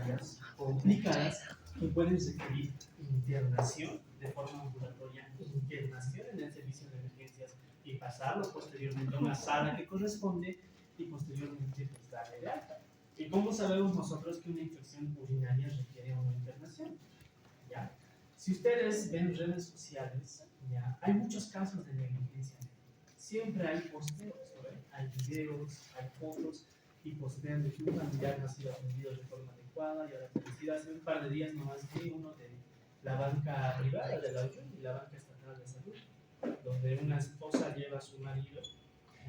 serias, complicadas, que pueden requerir internación de forma ambulatoria, internación en el servicio de emergencias y pasarlo posteriormente a una sala que corresponde y posteriormente pues darle de alta. ¿Y cómo sabemos nosotros que una infección urinaria requiere una internación? ¿Ya? Si ustedes ven redes sociales, ¿ya? Hay muchos casos de negligencia. Siempre hay posteos, ¿no? Hay videos, hay fotos y postean de que un familiar no ha sido atendido de forma adecuada y a la felicidad hace un par de días nomás vi uno de la banca privada de la OIT y la banca estatal de salud, donde una esposa lleva a su marido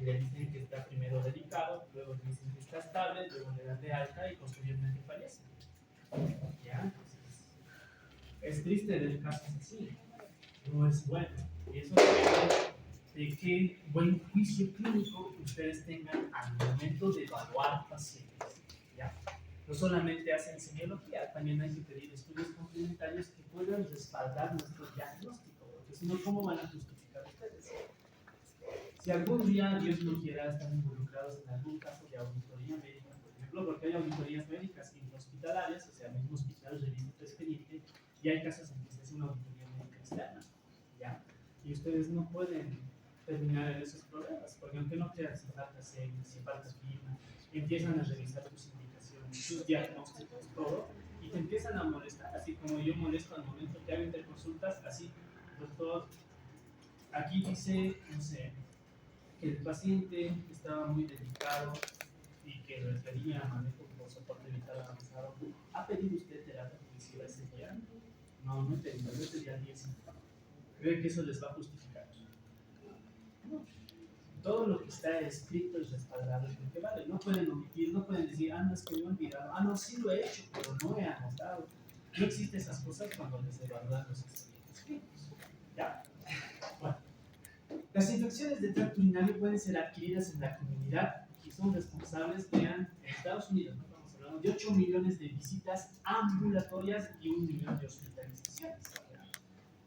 y le dicen que está primero delicado, luego le dicen que está estable, luego le dan de alta y posteriormente fallece. ¿Ya? Entonces, es triste ver casos así, no es bueno. Y eso depende de qué buen juicio clínico ustedes tengan al momento de evaluar pacientes. ¿Ya? No solamente hacen semiología, también hay que pedir estudios complementarios que puedan respaldar nuestro diagnóstico, porque si no, ¿cómo van a justificar ustedes? Si algún día, Dios no quiera, están involucrados en algún caso de auditoría médica, por ejemplo, porque hay auditorías médicas intrahospitalarias, o sea, el mismo hospital revisa tu expediente, y hay casos en que se hace una auditoría médica externa, ¿ya? Y ustedes no pueden terminar en esos problemas, porque aunque no crean si falta semen, si falta firma, empiezan a revisar tus indicaciones, tus diagnósticos, todo, y te empiezan a molestar, así como yo molesto al momento que hago interconsultas, así, doctor, aquí dice, no sé, que el paciente estaba muy delicado y que requería manejo por soporte vital avanzado. ¿Ha pedido usted terapia intensiva ese día? No, no he pedido, yo pedí al día siguiente. ¿Cree que eso les va a justificar? No. Todo lo que está escrito es respaldado es lo que vale. No pueden omitir, no pueden decir, ah, no, es que me he olvidado. Ah, no, sí lo he hecho, pero no he anotado. No existen esas cosas cuando les evalúan los expedientes clínicos. ¿Ya? Bueno. Las infecciones de tracto urinario pueden ser adquiridas en la comunidad y son responsables, vean, en Estados Unidos, ¿no? Estamos hablando de 8 millones de visitas ambulatorias y 1 millón de hospitalizaciones.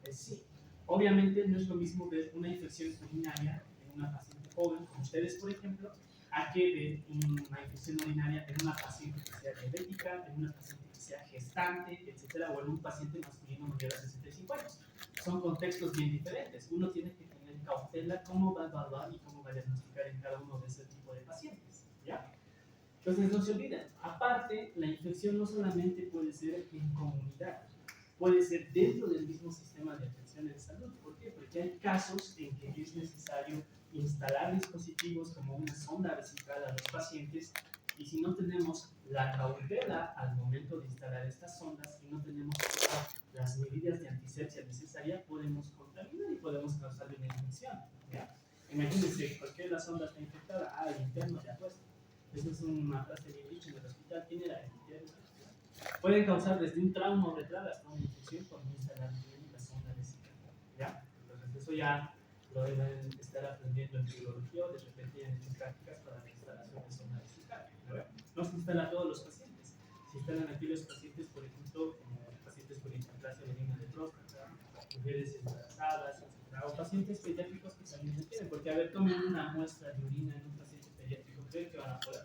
Sí, obviamente no es lo mismo ver una infección urinaria en una paciente joven, como ustedes, por ejemplo, a que ver una infección urinaria en una paciente que sea diabética, en una paciente que sea gestante, etcétera, o en un paciente masculino mayor a 65 años. Son contextos bien diferentes. Uno tiene que tener cautela cómo va a evaluar y cómo va a diagnosticar en cada uno de ese tipo de pacientes. ¿Ya? Entonces no se olviden, aparte, la infección no solamente puede ser en comunidad, puede ser dentro del mismo sistema de atención de salud. ¿Por qué? Porque hay casos en que es necesario instalar dispositivos como una sonda vesical a los pacientes y si no tenemos la cautela al momento de instalar estas sondas y no tenemos las medidas de antisepsia necesarias, podemos contaminar y podemos causar una infección. ¿Ya? Imagínense, ¿por qué la sonda está infectada? Ah, el interno de apuesta. Esa es una frase bien dicha en el hospital. ¿Quién era el interno? Pueden causar desde un trauma uretral hasta una infección por no instalar bien la sonda vesical. ¿Ya? Entonces eso ya lo deben estar aprendiendo en biología o de repente en prácticas para la instalación de sonda vesical. No se instala a todos los pacientes. Se instalan aquí los pacientes, por ejemplo, pacientes con hiperplasia benigna de próstata, mujeres embarazadas, etc. O pacientes pediátricos que también requieren. Porque, a ver, tomen una muestra de orina en un paciente pediátrico, ¿creen que van a poder?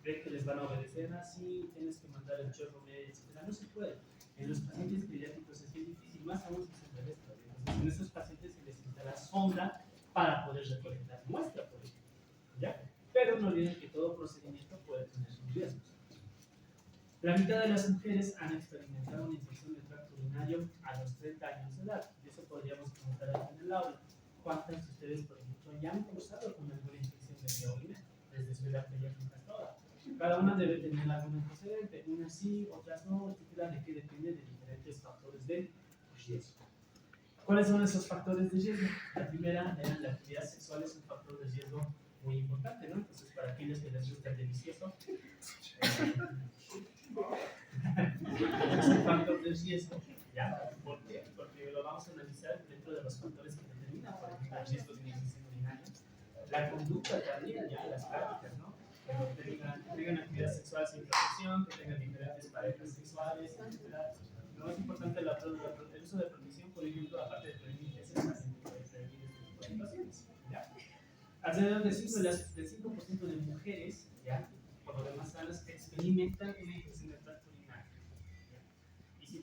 ¿Creen que les van a obedecer? Así tienes que mandar el chorro medio, etc. No se puede. En los pacientes pediátricos es bien difícil, más aún si se revés. Entonces, en esos pacientes se les instala sonda para poder recolectar muestra, por ejemplo. ¿Ya? Pero no olviden que todo procedimiento puede tener sus riesgos. La mitad de las mujeres han experimentado una infección de tracto urinario a los 30 años de edad. Y eso podríamos preguntar aquí en el aula. ¿Cuántas de ustedes, por ejemplo, ya han cursado con alguna infección de vía urinaria desde su edad pediátrica hasta ahora? Cada una debe tener algún antecedente. Unas sí, otras no, etcétera, de que depende de diferentes factores de riesgo. ¿Cuáles son esos factores de riesgo? La primera, la actividad sexual es un factor de riesgo muy importante, ¿no? Entonces, para aquellos que les gusta el delicioso, es un factor de riesgo. ¿Ya? ¿Por qué? Porque lo vamos a analizar dentro de los factores que determinan, por ejemplo, el riesgo de una infección urinaria. La conducta también, ya, las prácticas, ¿no? Que tengan actividad sexual sin protección, que tengan diferentes parejas sexuales, etc. Lo más importante es el uso de protección, por ejemplo, aparte de prevenir infecciones, puede prevenir este tipo de situaciones. ¿Ya? Alrededor del 5% de mujeres, ¿ya? Por lo demás sanas, experimentan una infección de tracto urinario.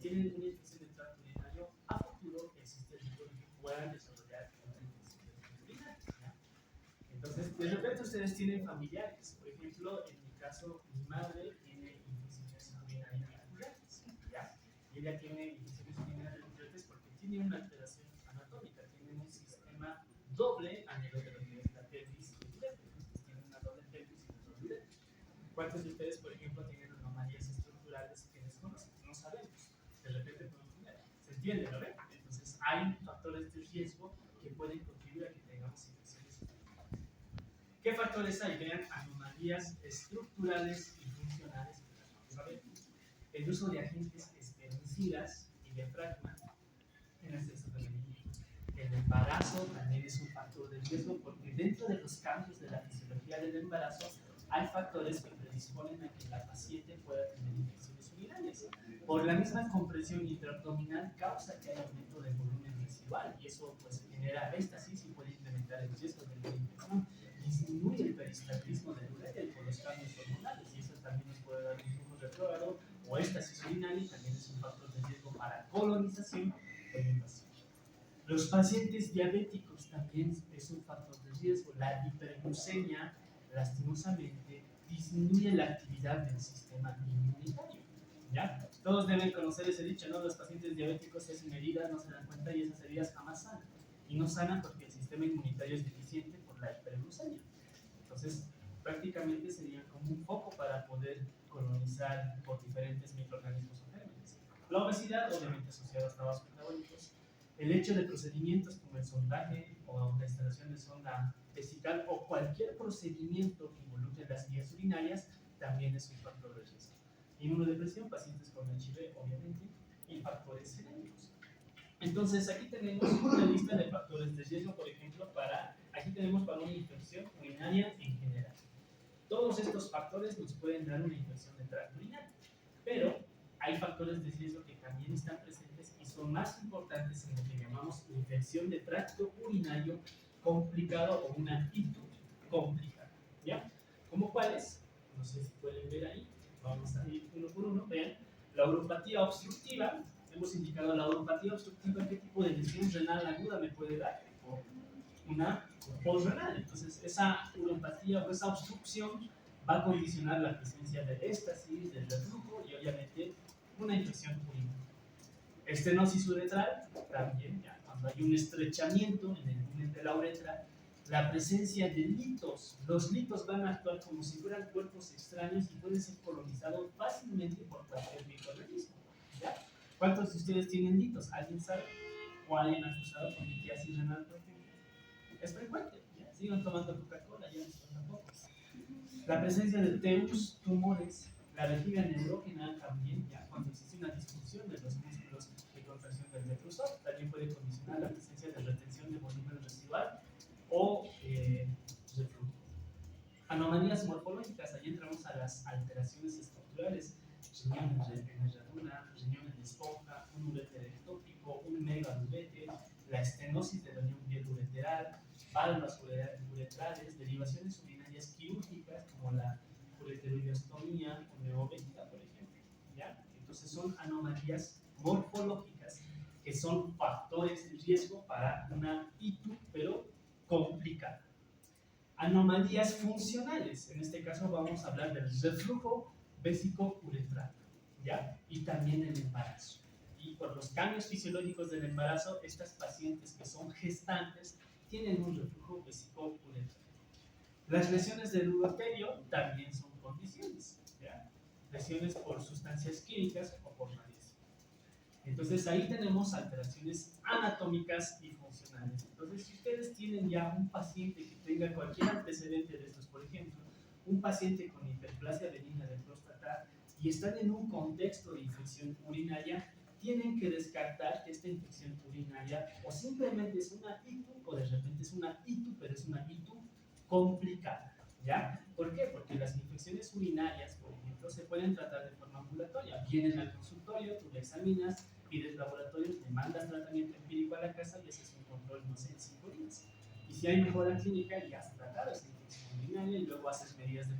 tienen una infección de tracto urinario, a futuro existe el riesgo de que puedan desarrollar una infección de tracto urinario, ¿ya? Entonces, de repente ustedes tienen familiares. Por ejemplo, en mi caso, mi madre tiene infecciones urinarias recurrentes, ¿ya? Y ella tiene infecciones urinarias recurrentes porque tiene una alteración anatómica, tiene un sistema doble a nivel de lo que es la pelvis y el uretra. Entonces, tiene una doble pelvis y una doble uretra. ¿Cuántos de ustedes, por ejemplo, tienen anomalías estructurales que desconocen? No sabemos. De repente podemos tener. ¿Se entiende, no ve? Entonces, hay factores de riesgo que pueden contribuir a que tengamos infecciones urinarias. ¿Qué factores hay? Vean, anomalías estructurales y funcionales que las vamos a ver. El uso de agentes espermicidas y diafragma en el sexo femenino. El embarazo también es un factor de riesgo porque dentro de los cambios de la fisiología del embarazo hay factores que predisponen a que la paciente pueda tener infecciones urinarias. Por la misma compresión intraabdominal causa que haya aumento del volumen residual y eso pues genera éstasis y puede incrementar el riesgo de una infección. Disminuye el peristaltismo del ureter por los cambios hormonales y eso también nos puede dar un flujo retrógrado o éstasis urinaria y también es un factor de riesgo para colonización o invasión. Los pacientes diabéticos también es un factor de riesgo. La hiperglucemia, lastimosamente, disminuye la actividad del sistema inmunitario. ¿Ya? Todos deben conocer ese dicho, ¿no? Los pacientes diabéticos se hacen heridas, no se dan cuenta y esas heridas jamás sanan. Y no sanan porque el sistema inmunitario es deficiente por la hiperglucemia. Entonces, prácticamente sería como un foco para poder colonizar por diferentes microorganismos o gérmenes. La obesidad, obviamente asociada a estados metabólicos. El hecho de procedimientos como el sondaje o la instalación de sonda vesical o cualquier procedimiento que involucre las vías urinarias también es un factor de riesgo. Inmunodepresión, pacientes con HIV, obviamente, y factores genéticos. Entonces, aquí tenemos una lista de factores de riesgo, por ejemplo, aquí tenemos para una infección urinaria en general. Todos estos factores nos pueden dar una infección de tracto urinario, pero hay factores de riesgo que también están presentes y son más importantes en lo que llamamos infección de tracto urinario complicado o una ITU complicada, ¿ya? ¿Cómo cuáles? No sé si pueden ver ahí, vamos a ir uno por uno. Vean, la uropatía obstructiva, hemos indicado la uropatía obstructiva, ¿qué tipo de lesión renal aguda me puede dar? Una postrenal. Entonces, esa uropatía o esa obstrucción va a condicionar la presencia de éstasis, del reflujo y obviamente una infección urinaria. Estenosis uretral, también, ya, cuando hay un estrechamiento en el túnel de la uretra, la presencia de litos. Los litos van a actuar como si fueran cuerpos extraños y pueden ser colonizados fácilmente por cualquier microorganismo. ¿Ya? ¿Cuántos de ustedes tienen litos? ¿Alguien sabe? ¿O alguien ha cruzado con litiasis renal, por ejemplo? Es frecuente. ¿Ya? Sigan tomando Coca-Cola, ya no son tampoco. La presencia de TEUs, tumores, la vejiga neurógena también, ya cuando existe una disfunción de los músculos de contracción del detrusor, también puede condicionar la presencia de retención de volumen residual o reflujo. Anomalías morfológicas, ahí entramos a las alteraciones estructurales, riñón en herradura, riñón en esponja, un uréter ectópico, un megauréter, la estenosis de la unión biureteral, valvas uretrales, derivaciones urinarias quirúrgicas como la ureteroidostomía o neovética, por ejemplo. ¿Ya? Entonces son anomalías morfológicas que son factores de riesgo para una ITU, pero complicada. Anomalías funcionales, en este caso vamos a hablar del reflujo vésico-uretral, ¿ya? Y también el embarazo. Y por los cambios fisiológicos del embarazo, estas pacientes que son gestantes tienen un reflujo vésico-uretral. Las lesiones del uroterio también son condiciones, ¿ya? Lesiones por sustancias químicas o por radiación. Entonces ahí tenemos alteraciones anatómicas y funcionales. Entonces, si ustedes tienen ya un paciente que tenga cualquier antecedente de estos, por ejemplo, un paciente con hiperplasia benigna de próstata y están en un contexto de infección urinaria, tienen que descartar que esta infección urinaria o simplemente es una ITU o de repente es una ITU, pero es una ITU complicada, ¿ya? ¿Por qué? Porque las infecciones urinarias, por ejemplo, se pueden tratar de forma ambulatoria. Vienen al consultorio, tú la examinas, pides laboratorios, le mandas tratamiento empírico a la casa y haces un control, no sé, en 5 días. Y si hay mejora clínica, ya has tratado esa infección urinaria y luego haces medidas de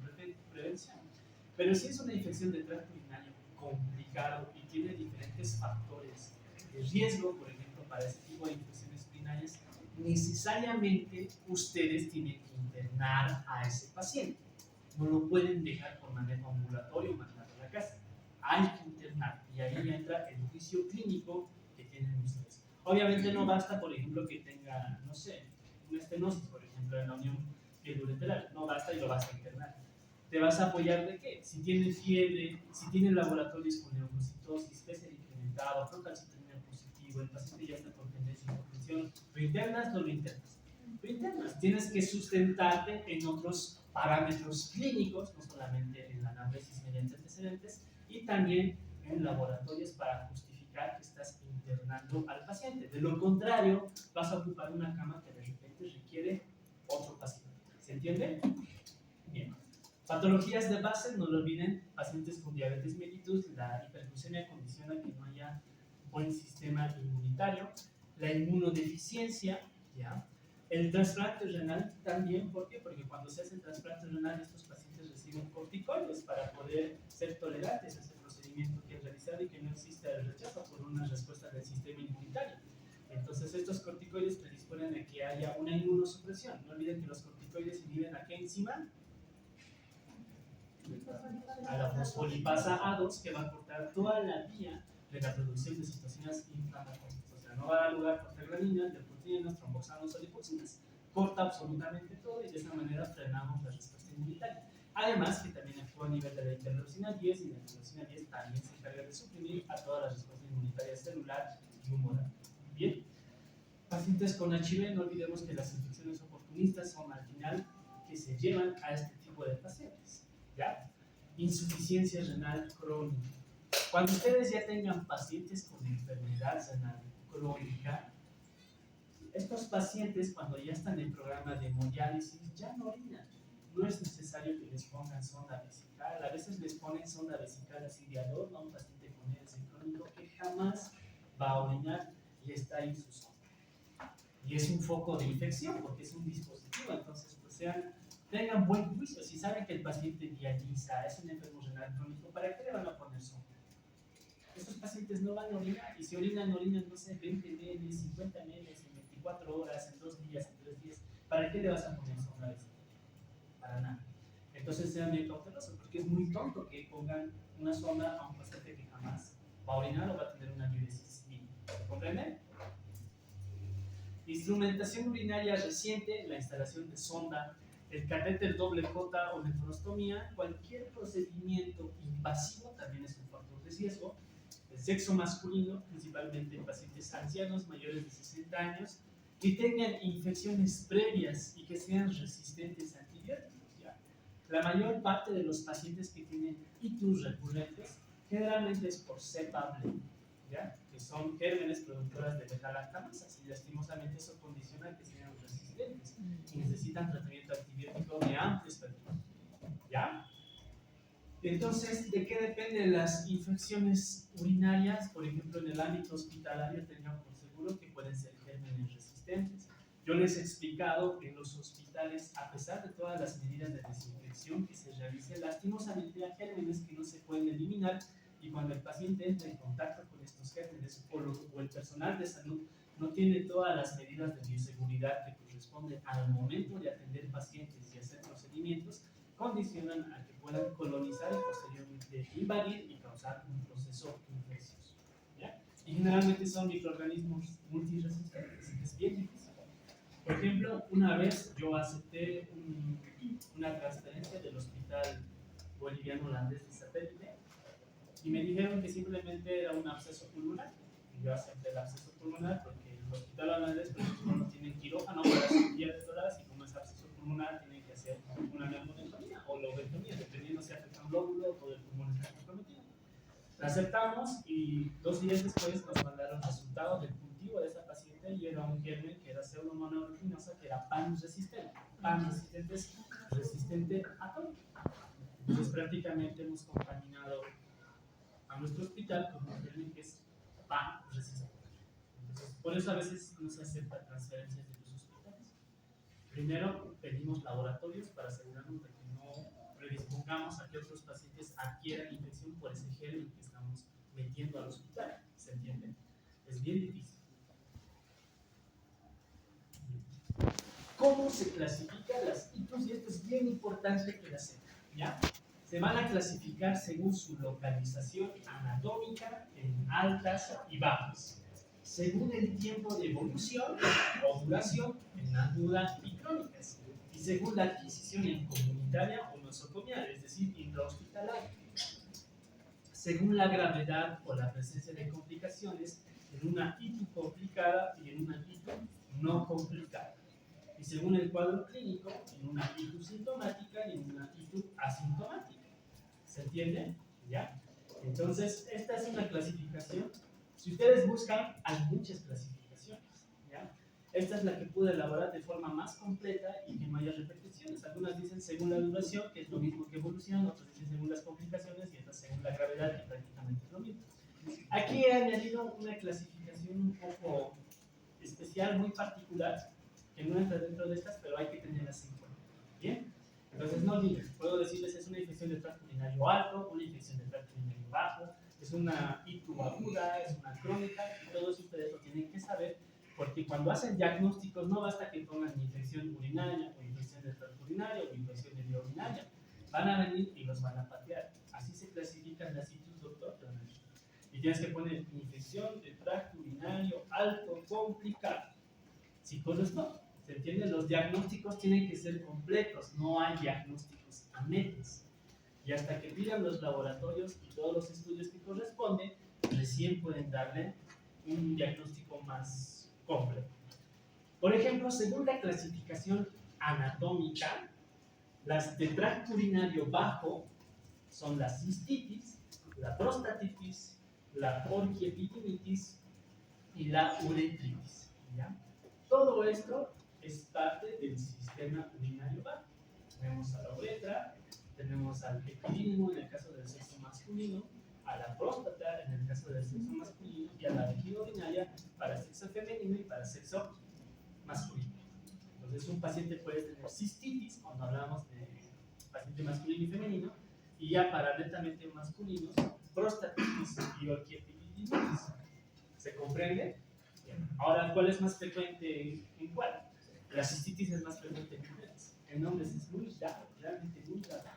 prevención. Pero si es una infección de tracto urinario complicado y tiene diferentes diferentes factores de riesgo, por ejemplo, para ese tipo de infecciones urinarias, necesariamente ustedes tienen que internar a ese paciente. No lo pueden dejar por manejo ambulatorio o mandarlo a la casa. Hay que internar y ahí entra el juicio clínico que tienen ustedes. Obviamente no basta, por ejemplo, que tenga, no sé, una estenosis, por ejemplo, en la unión piel-ureteral. No basta y lo vas a internar. ¿Te vas a apoyar de qué? Si tiene fiebre, si tiene laboratorios con neumocitosis, PCR incrementado, procalcitonina positivo, el paciente ya está con tendencia a hipotensión, ¿lo internas o lo internas? Lo internas. Tienes que sustentarte en otros parámetros clínicos, no solamente en la análisis mediante antecedentes, y también en laboratorios para justificar que estás internando al paciente. De lo contrario, vas a ocupar una cama que de repente requiere otro paciente. ¿Se entiende? Bien. Patologías de base, no lo olviden, pacientes con diabetes mellitus, la hiperglucemia condiciona que no haya buen sistema inmunitario, la inmunodeficiencia, ¿ya? El trasplante renal también, ¿por qué? Porque cuando se hace el trasplante renal, estos pacientes reciben corticoides para poder ser tolerantes a ese procedimiento que es realizado y que no exista el rechazo por una respuesta del sistema inmunitario. Entonces, estos corticoides predisponen a que haya una inmunosupresión. No olviden que los corticoides inhiben a qué enzima, a la fosfolipasa A2, que va a cortar toda la vía de la producción de citocinas inflamatorias. O sea, no va a dar lugar a prostaglandinas, leptotrinas, tromboxanos o lipocinas. Corta absolutamente todo y de esa manera frenamos la respuesta inmunitaria. Además, que también actúa a nivel de la interleucina 10 y la interleucina 10 también se encarga de suprimir a toda la respuesta inmunitaria celular y humoral. Bien, pacientes con HIV, no olvidemos que las infecciones oportunistas son al final que se llevan a este tipo de pacientes. ¿Ya? Insuficiencia renal crónica. Cuando ustedes ya tengan pacientes con enfermedad renal crónica, estos pacientes cuando ya están en programa de hemodiálisis ya no orinan. No es necesario que les pongan sonda vesical. A veces les ponen sonda vesical así de adorno a un paciente con ES crónico que jamás va a orinar y está ahí su sonda. Y es un foco de infección porque es un dispositivo, entonces pues tengan buen juicio. Si saben que el paciente dializa, es un enfermo renal crónico, ¿para qué le van a poner sonda? Estos pacientes no van a orinar y si orinan, no sé, 20 ml, 50 ml en 24 horas, en 2 días, en 3 días. ¿Para qué le vas a poner sonda vesical? Para nada. Entonces sean bien cautelosos porque es muy tonto que pongan una sonda a un paciente que jamás va a orinar o va a tener una diuresis mínima. ¿Comprenden? Instrumentación urinaria reciente, la instalación de sonda, el catéter doble J o nefrostomía, cualquier procedimiento invasivo también es un factor de riesgo. El sexo masculino, principalmente en pacientes ancianos mayores de 60 años, que tengan infecciones previas y que sean resistentes a antibióticos. ¿Ya? La mayor parte de los pacientes que tienen itus recurrentes generalmente es por cepa bleu, ¿ya? Que son gérmenes productoras de beta-lactamases y lastimosamente eso condiciona que sean resistentes y necesitan tratamiento antibiótico de amplio espectro. ¿Ya? Entonces, ¿de qué dependen las infecciones urinarias? Por ejemplo, en el ámbito hospitalario tengan por seguro que pueden ser gérmenes resistentes. Yo les he explicado que en los hospitales, a pesar de todas las medidas de desinfección que se realicen, lastimosamente hay gérmenes que no se pueden eliminar y cuando el paciente entra en contacto con estos gérmenes o el personal de salud no tiene todas las medidas de bioseguridad que corresponden al momento de atender pacientes y hacer procedimientos, condicionan a que puedan colonizar y posteriormente invadir y causar un proceso infeccioso. ¿Ya? Y generalmente son microorganismos multiresistentes, es bien difícil. Por ejemplo, una vez yo acepté una transferencia del hospital boliviano holandés de satélite y me dijeron que simplemente era un absceso pulmonar. Y yo acepté el absceso pulmonar porque el hospital holandés, por ejemplo, no tiene quirófano para cirugía de tórax y como es absceso pulmonar, tienen que hacer una neumonectomía o lobectomía, dependiendo si afecta un lóbulo o todo el pulmón está comprometido. La aceptamos y 2 días después nos mandaron resultados del cultivo de esa paciente y era un germen que era pseudomonas que era PAN resistente. PAN resistente es resistente a todo. Entonces prácticamente hemos contaminado a nuestro hospital con un germen que es PAN resistente. Entonces, por eso a veces no se aceptan transferencias de los hospitales. Primero pedimos laboratorios para asegurarnos de que no predispongamos a que otros pacientes adquieran infección por ese germen que estamos metiendo al hospital. ¿Se entiende? Es bien difícil. ¿Cómo se clasifican las ITUs? Y esto es bien importante que la sepan, ¿ya? Se van a clasificar según su localización anatómica en altas y bajas, según el tiempo de evolución o duración en aguda y crónicas, y según la adquisición en comunitaria o nosocomial, es decir, intrahospitalaria, según la gravedad o la presencia de complicaciones en una ITU complicada y en una ITU no complicada, y según el cuadro clínico, en una ITU sintomática y en una ITU asintomática. ¿Se entiende? ¿Ya? Entonces, esta es una clasificación. Si ustedes buscan, hay muchas clasificaciones, ¿ya? Esta es la que pude elaborar de forma más completa y que mayores repeticiones. Algunas dicen según la duración, que es lo mismo que evolución, otras dicen según las complicaciones y otras según la gravedad, que prácticamente es lo mismo. Aquí he añadido una clasificación un poco especial, muy particular, que no entra dentro de estas, pero hay que tenerlas en cuenta. ¿Bien? Entonces, no olviden, puedo decirles es una infección del tracto urinario alto, una infección del tracto urinario bajo, es una ITU aguda, es una crónica, y todo eso ustedes lo tienen que saber, porque cuando hacen diagnósticos no basta que pongan infección urinaria, o infección del tracto urinario, o infección de vía urinaria, van a venir y los van a patear. Así se clasifican las ITUs, doctor. Y tienes que poner infección del tracto urinario alto complicado. Si corresponde. ¿Se entiende? Los diagnósticos tienen que ser completos, no hay diagnósticos a medias. Y hasta que pidan los laboratorios y todos los estudios que corresponden, recién pueden darle un diagnóstico más completo. Por ejemplo, según la clasificación anatómica, las de tracto urinario bajo son la cistitis, la prostatitis, la orquiepididimitis y la uretritis. ¿Ya? Todo esto es parte del sistema urinario bajo. Tenemos a la uretra, tenemos al epidídimo en el caso del sexo masculino, a la próstata en el caso del sexo masculino y a la vejiga urinaria para sexo femenino y para sexo masculino. Entonces, un paciente puede tener cistitis cuando hablamos de paciente masculino y femenino, y ya para netamente masculinos, prostatitis y orquiepididimitis. ¿Se comprende? Bien. Ahora, ¿cuál es más frecuente en cuál? La cistitis es más frecuente en mujeres. En hombres es muy raro, realmente muy raro.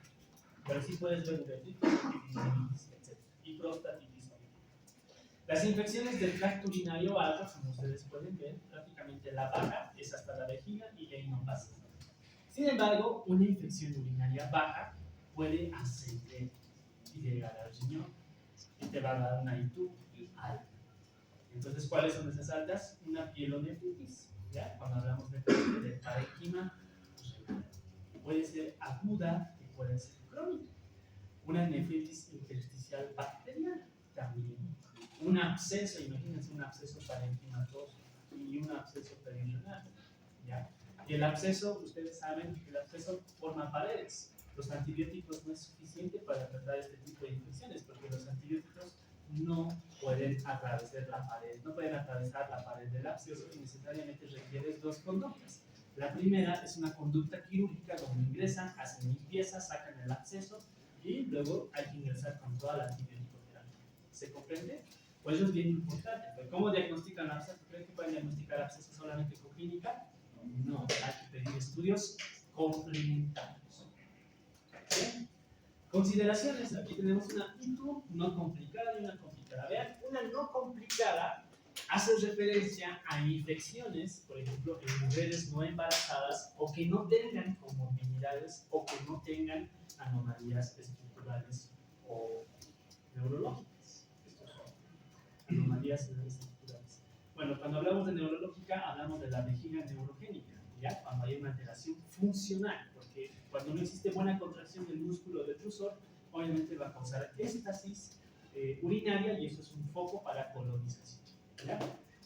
Pero sí puedes ver uretritis, etc. Y prostatitis. Las infecciones del tracto urinario alto, como ustedes pueden ver, prácticamente la baja es hasta la vejiga y de ahí no pasa. Sin embargo, una infección urinaria baja puede ascender y llegar al riñón y te va a dar una ITU alta. Entonces, ¿cuáles son esas altas? Una pielonefritis, ¿ya? Cuando hablamos de parénquima, puede ser aguda y puede ser crónica. Una nefritis intersticial bacteriana también. Un absceso, imagínense un absceso parenquimatoso y un absceso perirenal, ¿ya? Y el absceso, ustedes saben que el absceso forma paredes. Los antibióticos no es suficiente para tratar este tipo de infecciones, porque los antibióticos no pueden atravesar la pared, no pueden atravesar la pared del absceso y necesariamente requieres dos conductas. La primera es una conducta quirúrgica donde ingresan, hacen limpieza, sacan el absceso y luego hay que ingresar con toda la antibiótico terapia. ¿Se comprende? Pues eso es bien importante. ¿Cómo diagnostican absceso? ¿Creen que pueden diagnosticar absceso solamente con clínica? No, hay que pedir estudios complementarios. ¿Sí? Consideraciones, aquí tenemos una ITU no complicada y una complicada. Vean, una no complicada hace referencia a infecciones, por ejemplo, en mujeres no embarazadas o que no tengan comorbilidades o que no tengan anomalías estructurales o neurológicas. Estas son anomalías estructurales. Bueno, cuando hablamos de neurológica, hablamos de la vejiga neurogénica, ¿ya? Cuando hay una alteración funcional, porque cuando no existe buena contracción del músculo detrusor, obviamente va a causar éstasis urinaria y eso es un foco para colonización, ¿ya?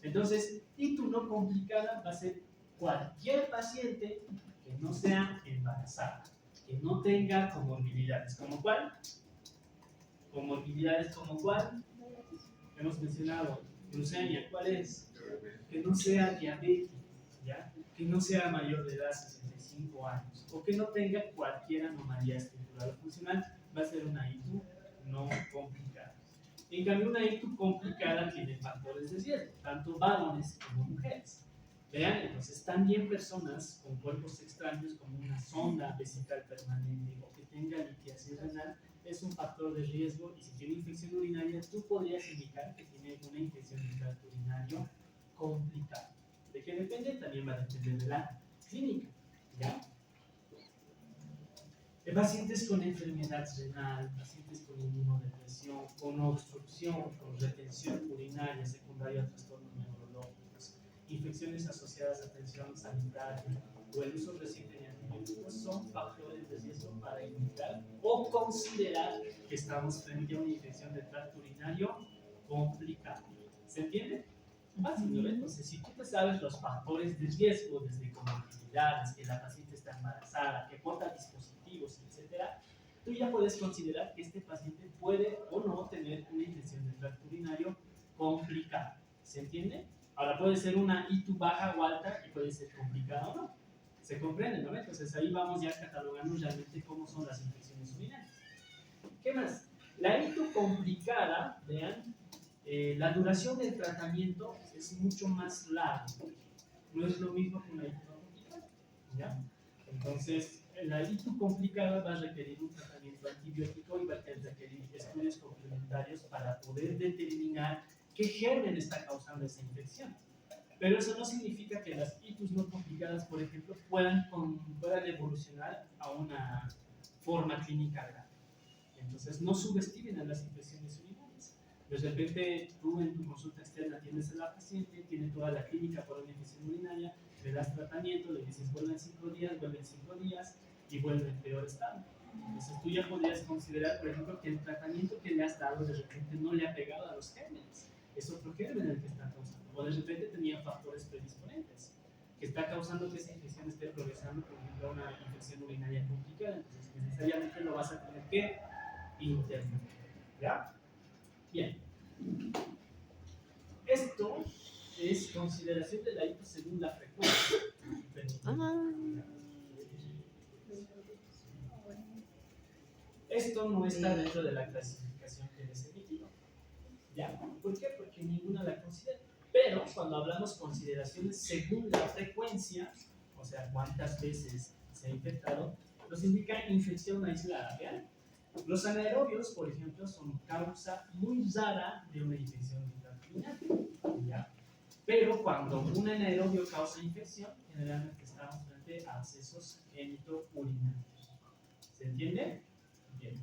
Entonces, ITU no complicada va a ser cualquier paciente que no sea embarazada, que no tenga comorbilidades. ¿Como cuál? Comorbilidades como cuál? Hemos mencionado glucemia. ¿Cuál es? Que no sea diabético, ¿ya? Que no sea mayor de edad, 65 años, o que no tenga cualquier anomalía estructural o funcional, va a ser una ITU no complicada. En cambio, una ITU complicada tiene factores de riesgo, tanto varones como mujeres. Vean, entonces también personas con cuerpos extraños como una sonda vesical permanente o que tenga litiasis renal es un factor de riesgo, y si tiene infección urinaria tú podrías indicar que tiene una infección de tracto urinario complicada. ¿De qué depende? También va a depender de la clínica, ¿ya? De pacientes con enfermedad renal, pacientes con inmunodepresión, con obstrucción, con retención urinaria secundaria a trastornos neurológicos, infecciones asociadas a atención sanitaria o el uso reciente de antibióticos son factores de riesgo para indicar o considerar que estamos frente a una infección de tracto urinario complicada. ¿Se entiende? Fácil, ¿no? Entonces, si tú te sabes los factores de riesgo, desde comorbilidades, que la paciente está embarazada, que porta dispositivos, etcétera, tú ya puedes considerar que este paciente puede o no tener una infección de tracto urinario complicada. ¿Se entiende? Ahora puede ser una ITU baja o alta y puede ser complicada o no. ¿Se comprende, no? Entonces ahí vamos ya catalogando realmente cómo son las infecciones urinarias. ¿Qué más? La ITU complicada, vean, la duración del tratamiento es mucho más larga. No es lo mismo que una ITU no complicada, ¿ya? Entonces, la ITU complicada va a requerir un tratamiento antibiótico y va a requerir estudios complementarios para poder determinar qué germen está causando esa infección. Pero eso no significa que las ITUs no complicadas, por ejemplo, puedan evolucionar a una forma clínica grave. Entonces, no subestimen a las infecciones urinarias. De repente, tú en tu consulta externa atiendes a la paciente, tiene toda la clínica por una infección urinaria, le das tratamiento, le dices vuelve en 5 días, vuelve en 5 días y vuelve en peor estado. Entonces, tú ya podrías considerar, por ejemplo, que el tratamiento que le has dado de repente no le ha pegado a los gérmenes. Es otro germen el que está causando. O de repente tenía factores predisponentes que está causando que esa infección esté progresando, por ejemplo, a una infección urinaria complicada. Entonces, necesariamente lo vas a tener que interno. ¿Ya? Bien. Esto es consideración de la ITU según la frecuencia. Esto no está dentro de la clasificación que les he emitido. ¿Ya? ¿Por qué? Porque ninguna la considera. Pero cuando hablamos consideraciones según la frecuencia, o sea, cuántas veces se ha infectado, nos indica infección aislada. ¿Vean? Los anaerobios, por ejemplo, son causa muy rara de una infección intestinal, ¿ya? Pero cuando un anaerobio causa infección, generalmente estamos frente a abscesos genitourinarios. ¿Se entiende? Bien.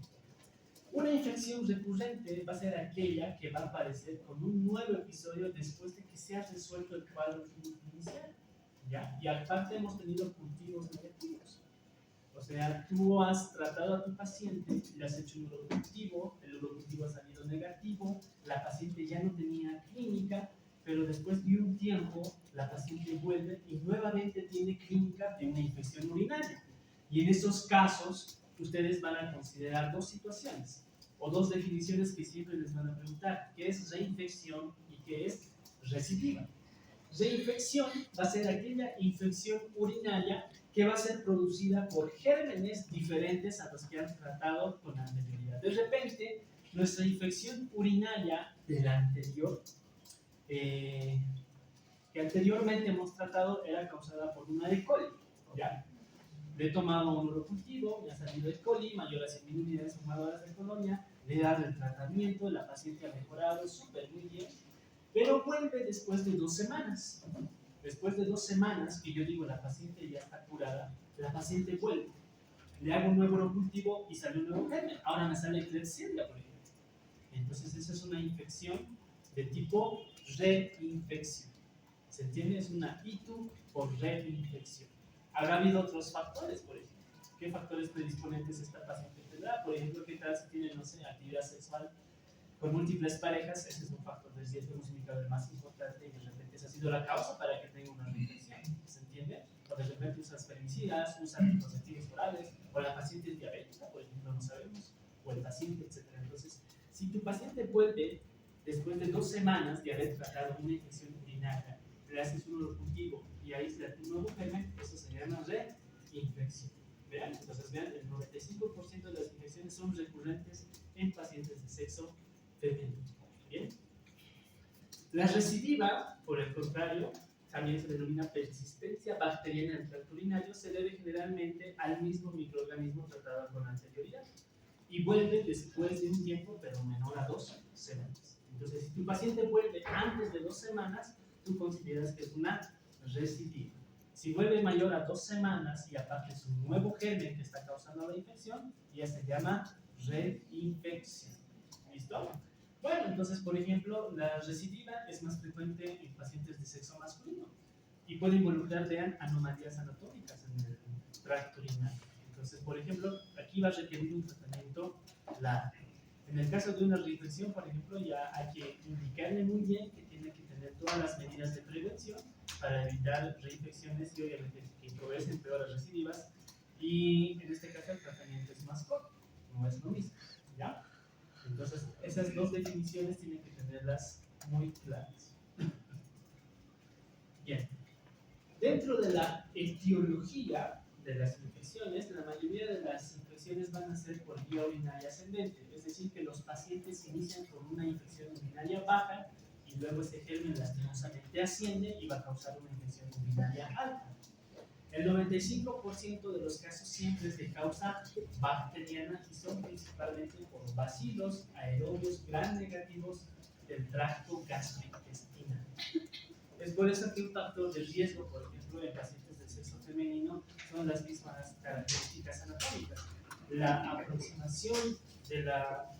Una infección recurrente va a ser aquella que va a aparecer con un nuevo episodio después de que se ha resuelto el cuadro clínico inicial, ¿ya? Y aparte hemos tenido cultivos negativos. O sea, tú has tratado a tu paciente, le has hecho un urocultivo, el urocultivo ha salido negativo, la paciente ya no tenía clínica, pero después de un tiempo la paciente vuelve y nuevamente tiene clínica de una infección urinaria. Y en esos casos, ustedes van a considerar dos situaciones, o dos definiciones que siempre les van a preguntar, ¿qué es reinfección y qué es recidiva? Reinfección va a ser aquella infección urinaria que va a ser producida por gérmenes diferentes a los que han tratado con anterioridad. De repente, nuestra infección urinaria de la anterior, que anteriormente hemos tratado, era causada por una E. coli. ¿Ya? Le he tomado un urocultivo, me ha salido E. coli, mayor a 100.000 unidades formadoras de colonia, le he dado el tratamiento, la paciente ha mejorado súper muy bien, pero vuelve después de 2 semanas. Después de 2 semanas, que yo digo la paciente ya está curada, la paciente vuelve. Le hago un nuevo urocultivo y sale un nuevo germen. Ahora me sale Klebsiella, por ejemplo. Entonces, esa es una infección de tipo reinfección. ¿Se entiende? Es una ITU por reinfección. Habrá habido otros factores, por ejemplo. ¿Qué factores predisponentes esta paciente tendrá? Por ejemplo, ¿qué tal si tiene, no sé, actividad sexual con múltiples parejas? Ese es un factor de riesgo, hemos indicado el más importante, y de repente esa ha sido la causa para que tenga una reinfección. ¿Se entiende? O de repente usas femicidas, usas anticonceptivos orales, o la paciente es diabética, por ejemplo, no sabemos, o el paciente, etc. Entonces, si tu paciente vuelve después de 2 semanas de haber tratado una infección urinaria, le haces un urocultivo y aíslas un nuevo germen, eso se llama reinfección. Vean, entonces vean, el 95% de las infecciones son recurrentes en pacientes de sexo femenino. La recidiva, por el contrario, también se denomina persistencia bacteriana en el tracto urinario, se debe generalmente al mismo microorganismo tratado con anterioridad y vuelve después de un tiempo, pero menor a 2 semanas. Entonces, si tu paciente vuelve antes de 2 semanas, tú consideras que es una recidiva. Si vuelve mayor a 2 semanas y aparte es un nuevo germen que está causando la infección, ya se llama reinfección. ¿Listo? Bueno, entonces, por ejemplo, la recidiva es más frecuente en pacientes de sexo masculino y puede involucrar, vean, anomalías anatómicas en el tracto urinario. Entonces, por ejemplo, aquí va a requerir un tratamiento largo. En el caso de una reinfección, por ejemplo, ya hay que indicarle muy bien que tiene que tener todas las medidas de prevención para evitar reinfecciones y obviamente que progresen peor las recidivas. Y en este caso el tratamiento es más corto, no es lo mismo, ¿ya? Entonces, esas dos definiciones tienen que tenerlas muy claras. Bien. Dentro de la etiología de las infecciones, la mayoría de las infecciones van a ser por vía urinaria ascendente, es decir, que los pacientes inician con una infección urinaria baja y luego ese germen lastimosamente asciende y va a causar una infección urinaria alta. El 95% de los casos siempre es de causa bacteriana y son principalmente por bacilos aerobios gram negativos del tracto gastrointestinal. Es por eso que un factor de riesgo, por ejemplo, en pacientes del sexo femenino, son las mismas características anatómicas. La aproximación de la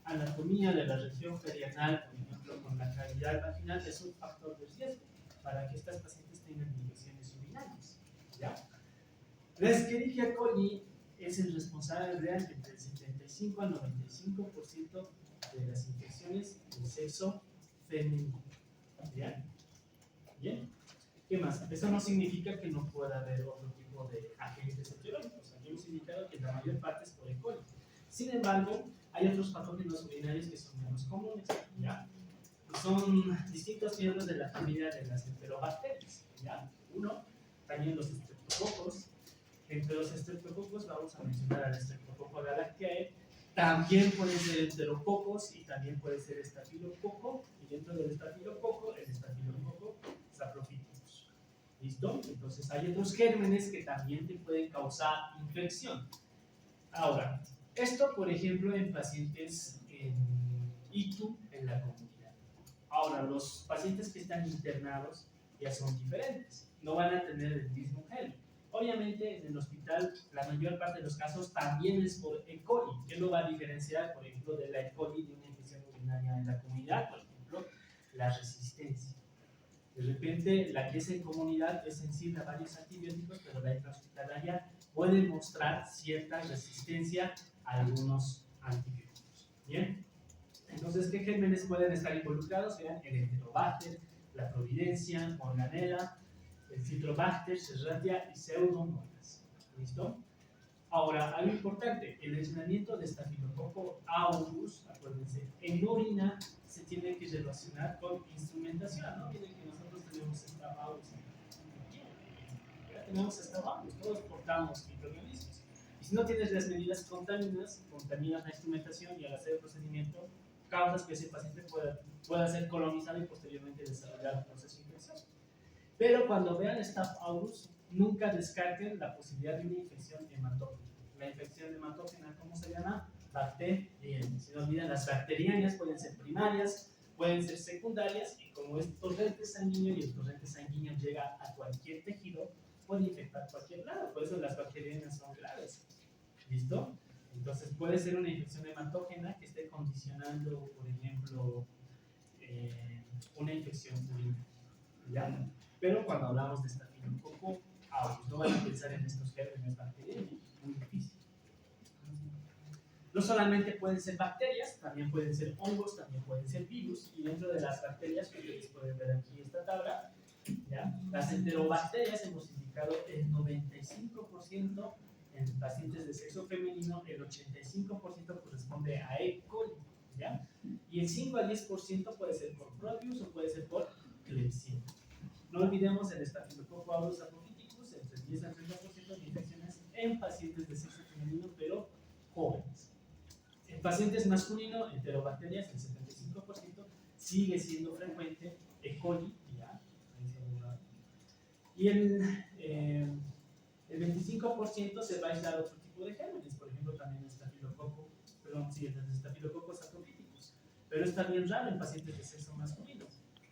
anatomía de la región perianal, por ejemplo, con la cavidad vaginal, es un factor de riesgo para que estas pacientes tengan infecciones urinarias. ¿Ya? La Escherichia coli es el responsable real entre el 75 al 95% de las infecciones del sexo femenino. ¿Ya? Bien. ¿Qué más? Eso no significa que no pueda haber otro tipo de agentes etiológicos. Aquí hemos indicado que la mayor parte es por E. coli. Sin embargo, hay otros patógenos urinarios que son menos comunes. ¿Ya? Son distintos miembros de la familia de las enterobacterias. ¿Ya? Uno, también los estreptococos. Entre los estreptococos vamos a mencionar al Streptococcus galactiae. También pueden ser enterococos y también puede ser estafilococo. Y dentro del estafilococo, el estafilococo saprophyticus. ¿Listo? Entonces hay otros gérmenes que también te pueden causar infección. Ahora, esto por ejemplo en pacientes en ITU en la comunidad. Ahora, los pacientes que están internados ya son diferentes, no van a tener el mismo germen. Obviamente en el hospital la mayor parte de los casos también es por E. coli. ¿Qué lo va a diferenciar, por ejemplo, de la E. coli de una infección urinaria en la comunidad? Por ejemplo, la resistencia. De repente, la que es en comunidad es sensible a varios antibióticos, pero la intrahospitalaria puede mostrar cierta resistencia a algunos antibióticos. ¿Bien? Entonces, ¿qué gérmenes pueden estar involucrados? Vean, el Enterobacter, la Providencia, Morganella, el Citrobacter, Serratia y Pseudomonas. ¿Listo? Ahora, algo importante, el aislamiento de Staphylococcus aureus, acuérdense, en orina se tiene que relacionar con instrumentación, ¿no? Miren que nosotros tenemos Staph aureus aquí, ya tenemos Staph aureus, todos portamos microorganismos. Y si no tienes las medidas contaminas la instrumentación y al hacer el procedimiento, causas que ese paciente pueda ser colonizado y posteriormente desarrollar un proceso infeccioso. Pero cuando vean Staph aureus, nunca descarten la posibilidad de una infección hematógena. La infección hematógena, ¿cómo se llama? Bacteriana. Si no olvidan, las bacterianas pueden ser primarias, pueden ser secundarias, y como es torrente sanguíneo y el torrente sanguíneo llega a cualquier tejido, puede infectar cualquier lado. Por eso las bacterianas son graves. ¿Listo? Entonces puede ser una infección hematógena que esté condicionando, por ejemplo, una infección urinaria. ¿Ya? Pero cuando hablamos de Staphylococcus aureus, no van a pensar en estos gérmenes bacterianos, muy difícil. No solamente pueden ser bacterias, también pueden ser hongos, también pueden ser virus, y dentro de las bacterias, que ustedes pueden ver aquí esta tabla, ¿ya? Las enterobacterias hemos indicado el 95% en pacientes de sexo femenino, el 85% corresponde a E. coli, ¿ya? Y el 5 al 10% puede ser por Proteus o puede ser por Klebsiella. No olvidemos el Staphylococcus aureus saprophyticus, entre el 10 al 30% de infecciones en pacientes de sexo femenino, pero jóvenes. En pacientes masculinos, enterobacterias, el 75%, sigue siendo frecuente, E. coli, ya, y el 25% se va a aislar otro tipo de gérmenes, por ejemplo también estafilococos atopíticos, pero está bien raro en pacientes de sexo masculino,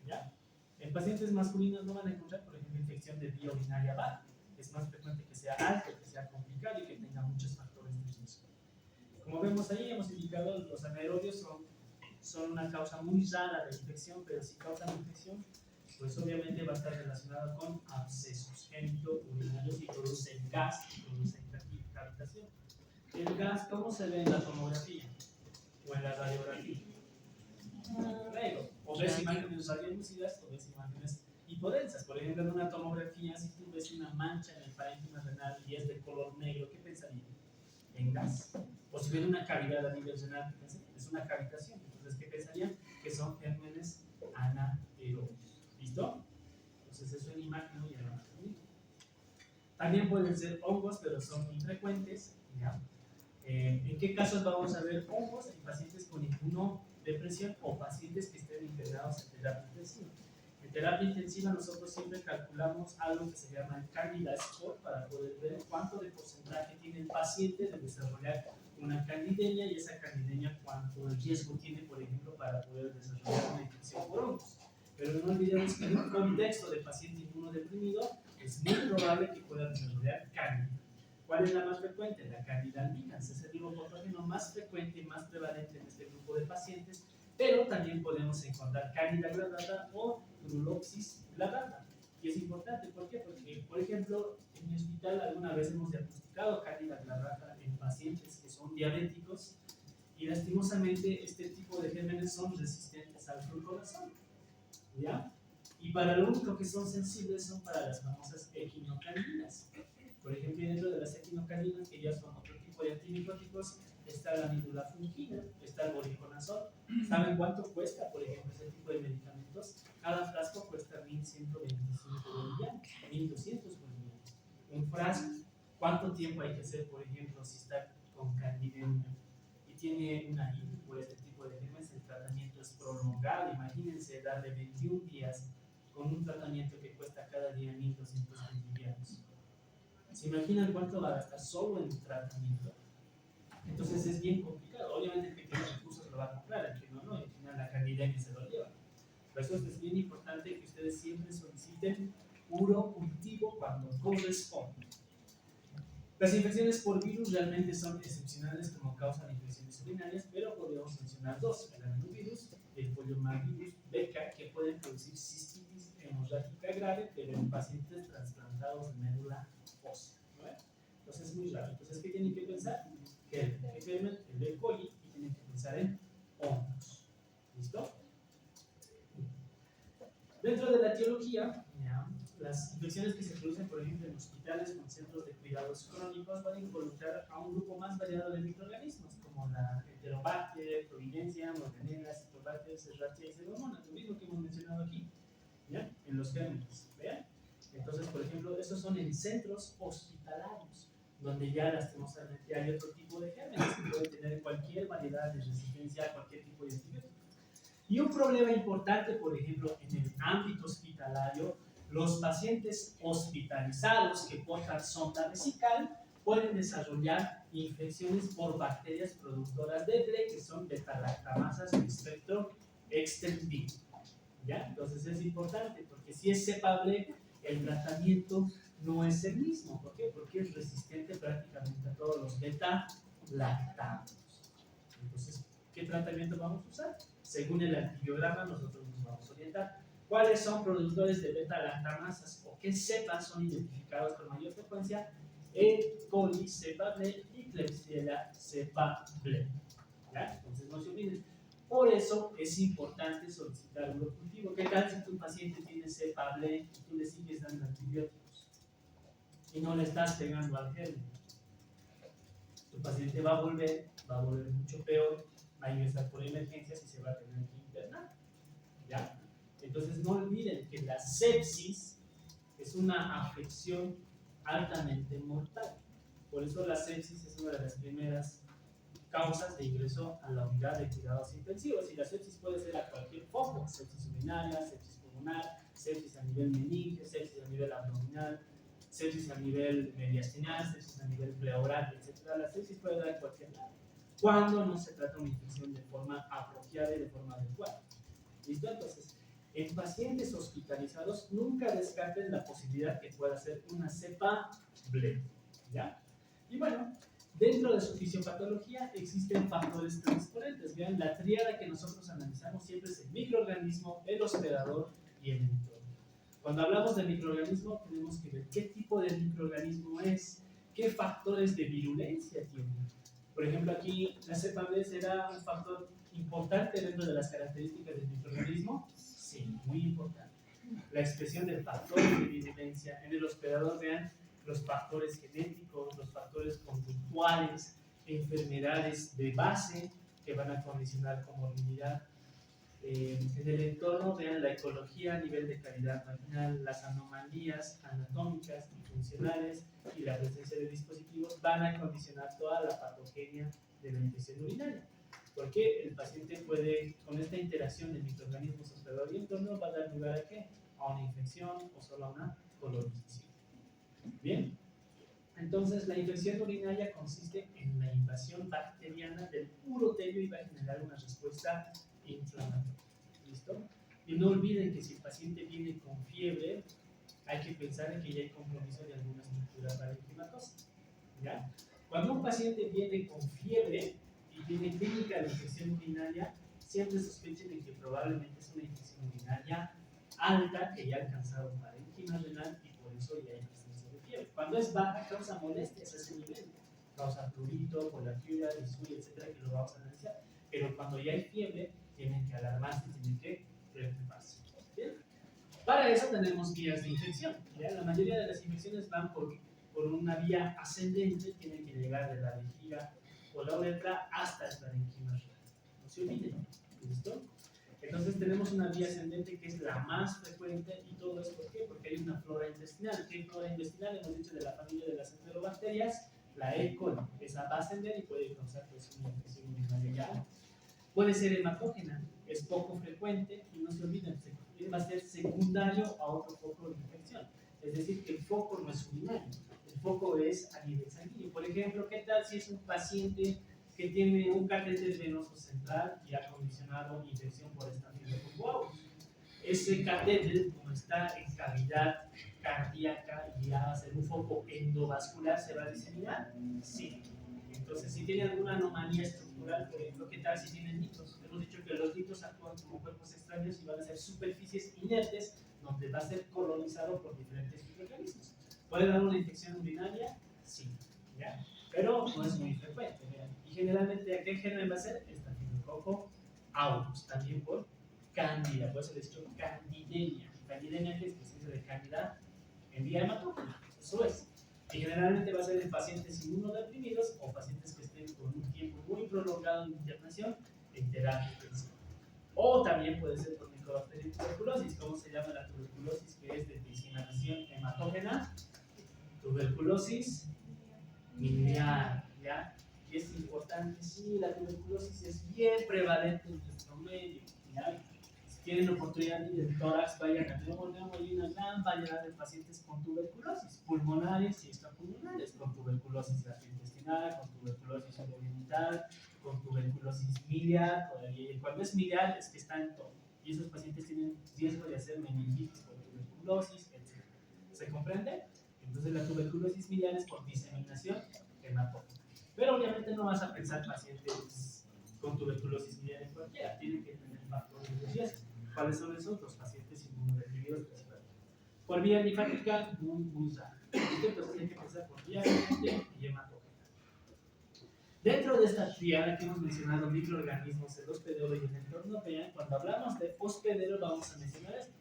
¿ya? En pacientes masculinos no van a encontrar, por ejemplo, infección de vía urinaria baja, es más frecuente que sea alto, que sea complicado y que tenga muchos factores de riesgo. Como vemos ahí, hemos indicado los anaerobios son una causa muy rara de infección, pero si causan infección, pues obviamente va a estar relacionado con abscesos genito-urinarios y producen gas y producen cavitación. El gas, ¿cómo se ve en la tomografía o en la radiografía? Negro. O ves imágenes radiolúcidas o ves imágenes hipodensas. Por ejemplo, en una tomografía, si tú ves una mancha en el parénquima renal y es de color negro, ¿qué pensarías? En gas. O si ven una cavidad a nivel renal, es una cavitación. Entonces, ¿qué pensarían? Que son gérmenes anaerobios. ¿Listo? Entonces, eso en imagen y en la también pueden ser hongos, pero son infrecuentes. ¿Ya? ¿En qué casos vamos a ver hongos? En pacientes con inmunodepresión o pacientes que estén internados en terapia intensiva. En terapia intensiva nosotros siempre calculamos algo que se llama el Candida Score para poder ver cuánto de porcentaje tiene el paciente de desarrollar una candidemia y esa candidemia cuánto riesgo tiene, por ejemplo, para poder desarrollar una infección por hongos. Pero no olvidemos que en un contexto de paciente inmunodeprimido es muy probable que pueda desarrollar cándida. ¿Cuál es la más frecuente? La Candida albicans, es el ribopatógeno más frecuente y más prevalente en este grupo de pacientes, pero también podemos encontrar Candida glabrata o Trulopsis glabrata. Y es importante, ¿por qué? Porque, por ejemplo, en mi hospital alguna vez hemos diagnosticado Candida glabrata en pacientes que son diabéticos y lastimosamente este tipo de gérmenes son resistentes al fluconazol, ¿ya? Y para lo único que son sensibles son para las famosas equinocandinas. Por ejemplo, dentro de las equinocandinas, que ya son otro tipo de antimicóticos, está la nidulafungina, está el voriconazol. ¿Saben cuánto cuesta, por ejemplo, ese tipo de medicamentos? Cada frasco cuesta 1.125 bolivianos, 1.200 bolivianos. Un frasco, ¿cuánto tiempo hay que hacer, por ejemplo, si está con candidemia y tiene una hipo, este tipo de gérmenes? El tratamiento es prolongado. Imagínense darle 21 días con un tratamiento que cuesta cada día 1.200 bolivianos. ¿Se imaginan cuánto va a gastar solo en tratamiento? Entonces es bien complicado. Obviamente el que tiene recursos lo va a comprar, el que no, no, y al final la candidemia se lo lleva. Por eso es bien importante que ustedes siempre soliciten puro cultivo cuando corresponde. Las infecciones por virus realmente son excepcionales como causa de infecciones urinarias, pero podemos mencionar dos: el adenovirus y el poliomavirus beca, que pueden producir cistitis hemorrágica grave, pero en pacientes trasplantados de médula ósea. ¿No? Entonces es muy raro. Entonces, ¿qué tienen que pensar? Que el E. coli, y tienen que pensar en hongos. ¿Listo? Dentro de la etiología, las infecciones que se producen, por ejemplo, en hospitales con centros de cuidados crónicos van a involucrar a un grupo más variado de microorganismos, como la Enterobacter, Providencia, Morganella, Citobacter, Serratia y Pseudomonas, lo mismo que hemos mencionado aquí, ¿ya? En los gérmenes. ¿Vean? Entonces, por ejemplo, esos son en centros hospitalarios, donde ya lastimosamente hay otro tipo de gérmenes que pueden tener cualquier variedad de resistencia a cualquier tipo de antibiótico. Y un problema importante, por ejemplo, en el ámbito hospitalario, los pacientes hospitalizados que portan sonda vesical pueden desarrollar infecciones por bacterias productoras de BLE, que son beta-lactamasas de espectro extendido. ¿Ya? Entonces es importante, porque si es cepa BLE, el tratamiento no es el mismo. ¿Por qué? Porque es resistente prácticamente a todos los beta-lactamados. Entonces, ¿qué tratamiento vamos a usar? Según el antibiograma, nosotros nos vamos a orientar. ¿Cuáles son productores de beta-lactamasas o qué cepas son identificados con mayor frecuencia? E. coli cepa BLE y Klebsiella cepa BLE. ¿Ya? Entonces, no se olviden. Por eso es importante solicitar un cultivo. ¿Qué tal si tu paciente tiene cepa BLE y tú le sigues dando antibióticos y no le estás pegando al germen? Tu paciente va a volver mucho peor, va a ingresar por emergencias y se va a tener que internar. ¿Ya? Entonces no olviden que la sepsis es una afección altamente mortal. Por eso la sepsis es una de las primeras causas de ingreso a la unidad de cuidados intensivos. Y la sepsis puede ser a cualquier foco: sepsis urinaria, sepsis pulmonar, sepsis a nivel meningio, sepsis a nivel abdominal, sepsis a nivel mediastinal, sepsis a nivel pleural, etc. La sepsis puede dar en cualquier lado, cuando no se trata de una infección de forma apropiada y de forma adecuada. ¿Listo? Entonces, en pacientes hospitalizados, nunca descarten la posibilidad que pueda ser una cepa bleb, ¿ya? Y bueno, dentro de su fisiopatología existen factores transparentes. Vean, la tríada que nosotros analizamos siempre es el microorganismo, el hospedador y el entorno. Cuando hablamos de microorganismo, tenemos que ver qué tipo de microorganismo es, qué factores de virulencia tiene. Por ejemplo, aquí la cepa B será un factor importante dentro de las características del microorganismo. Sí, muy importante. La expresión de factores de virulencia. En el hospedador, vean los factores genéticos, los factores conductuales, enfermedades de base que van a condicionar comorbilidad. En el entorno, vean la ecología a nivel de calidad vaginal, las anomalías anatómicas y funcionales y la presencia de dispositivos van a condicionar toda la patogenia de la infección urinaria. Porque el paciente puede, con esta interacción de microorganismos hospedador y entorno, va a dar lugar a ¿qué? A una infección o solo a una colonización. Bien, entonces la infección urinaria consiste en la invasión bacteriana del urotelio y va a generar una respuesta inflamatoria. ¿Listo? Y no olviden que si el paciente viene con fiebre, hay que pensar en que ya hay compromiso de alguna estructura parenquimatosa. ¿Ya? Cuando un paciente viene con fiebre y tiene clínica de infección urinaria, siempre sospechen de que probablemente es una infección urinaria alta que ya ha alcanzado parénquima renal y por eso ya hay presencia de fiebre. Cuando es baja, causa molestias a ese nivel, causa prurito, poliaquiuria, disuria, etcétera, que lo vamos a analizar. Pero cuando ya hay fiebre, tienen que alarmarse, tienen que preocuparse. ¿Bien? Para eso tenemos vías de infección. ¿Ya? La mayoría de las infecciones van por una vía ascendente, tienen que llegar de la vejiga o la uretra hasta el parénquima renal. No se olviden. ¿Listo? Entonces tenemos una vía ascendente que es la más frecuente, y todo es ¿por qué? Porque hay una flora intestinal. ¿Qué flora intestinal? Hemos dicho de la familia de las enterobacterias, la E. coli. Esa va a ascender y puede causar pues, una infección urinaria ya. Puede ser hematógena, es poco frecuente y no se olviden, va a ser secundario a otro foco de infección. Es decir, que el foco no es urinario, el foco es a nivel sanguíneo. Por ejemplo, ¿qué tal si es un paciente que tiene un catéter venoso central y ha condicionado infección por Staphylococcus aureus? Ese catéter, como está en cavidad cardíaca y va a ser un foco endovascular, ¿se va a diseminar? Sí. Entonces, si tiene alguna anomalía estructural, por ejemplo, ¿qué tal si tienen litos? Hemos dicho que los litos actúan como cuerpos extraños y van a ser superficies inertes donde va a ser colonizado por diferentes microorganismos. ¿Puede dar una infección urinaria? Sí. ¿Ya? Pero no es muy frecuente. ¿Vean? Y generalmente, ¿a qué germen va a ser? Staphylococcus aureus, también por Cándida, por eso les he dicho candidemia. Candidemia que es presencia de cándida en vía hematógena. Eso es. Y generalmente va a ser en pacientes inmunodeprimidos o pacientes que estén con un tiempo muy prolongado en internación en terapia intensiva. O también puede ser por Mycobacterium y tuberculosis. ¿Cómo se llama la tuberculosis? Que es de diseminación hematógena. Tuberculosis miliar, ¿ya? Y es importante, sí, la tuberculosis es bien prevalente en nuestro medio, ¿ya? Si tienen oportunidad de ir al tórax, vayan al neumólogo, hay una gran variedad de pacientes con tuberculosis, pulmonares y extrapulmonares, con tuberculosis gastrointestinal, con tuberculosis urogenital, con tuberculosis miliar, cuando es miliar es que está en todo, y esos pacientes tienen riesgo de hacer meningitis por tuberculosis, etc. ¿Se comprende? Entonces la tuberculosis miliar es por diseminación hematógena. Pero obviamente no vas a pensar pacientes con tuberculosis miliar en cualquiera, tienen que tener factores de riesgo. ¿Cuáles son esos? Los pacientes inmunodeprimidos principalmente. Por vía linfática, muy raro. Entonces hay que pensar por vía ascendente y hematógena. Dentro de esta triada que hemos mencionado, microorganismos, el hospedero y el entorno, vean, cuando hablamos de hospedero vamos a mencionar esto.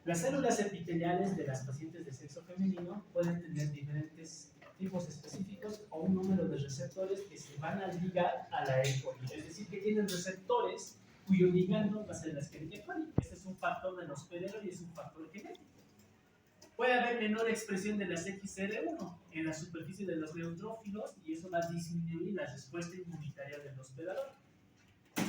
Las células epiteliales de las pacientes de sexo femenino pueden tener diferentes tipos específicos o un número de receptores que se van a ligar a la E. coli. Es decir, que tienen receptores cuyo ligando va a ser la Escherichia coli. Este es un factor del hospedero y es un factor genético. Puede haber menor expresión de las XR1 en la superficie de los neutrófilos y eso va a disminuir la respuesta inmunitaria del hospedador.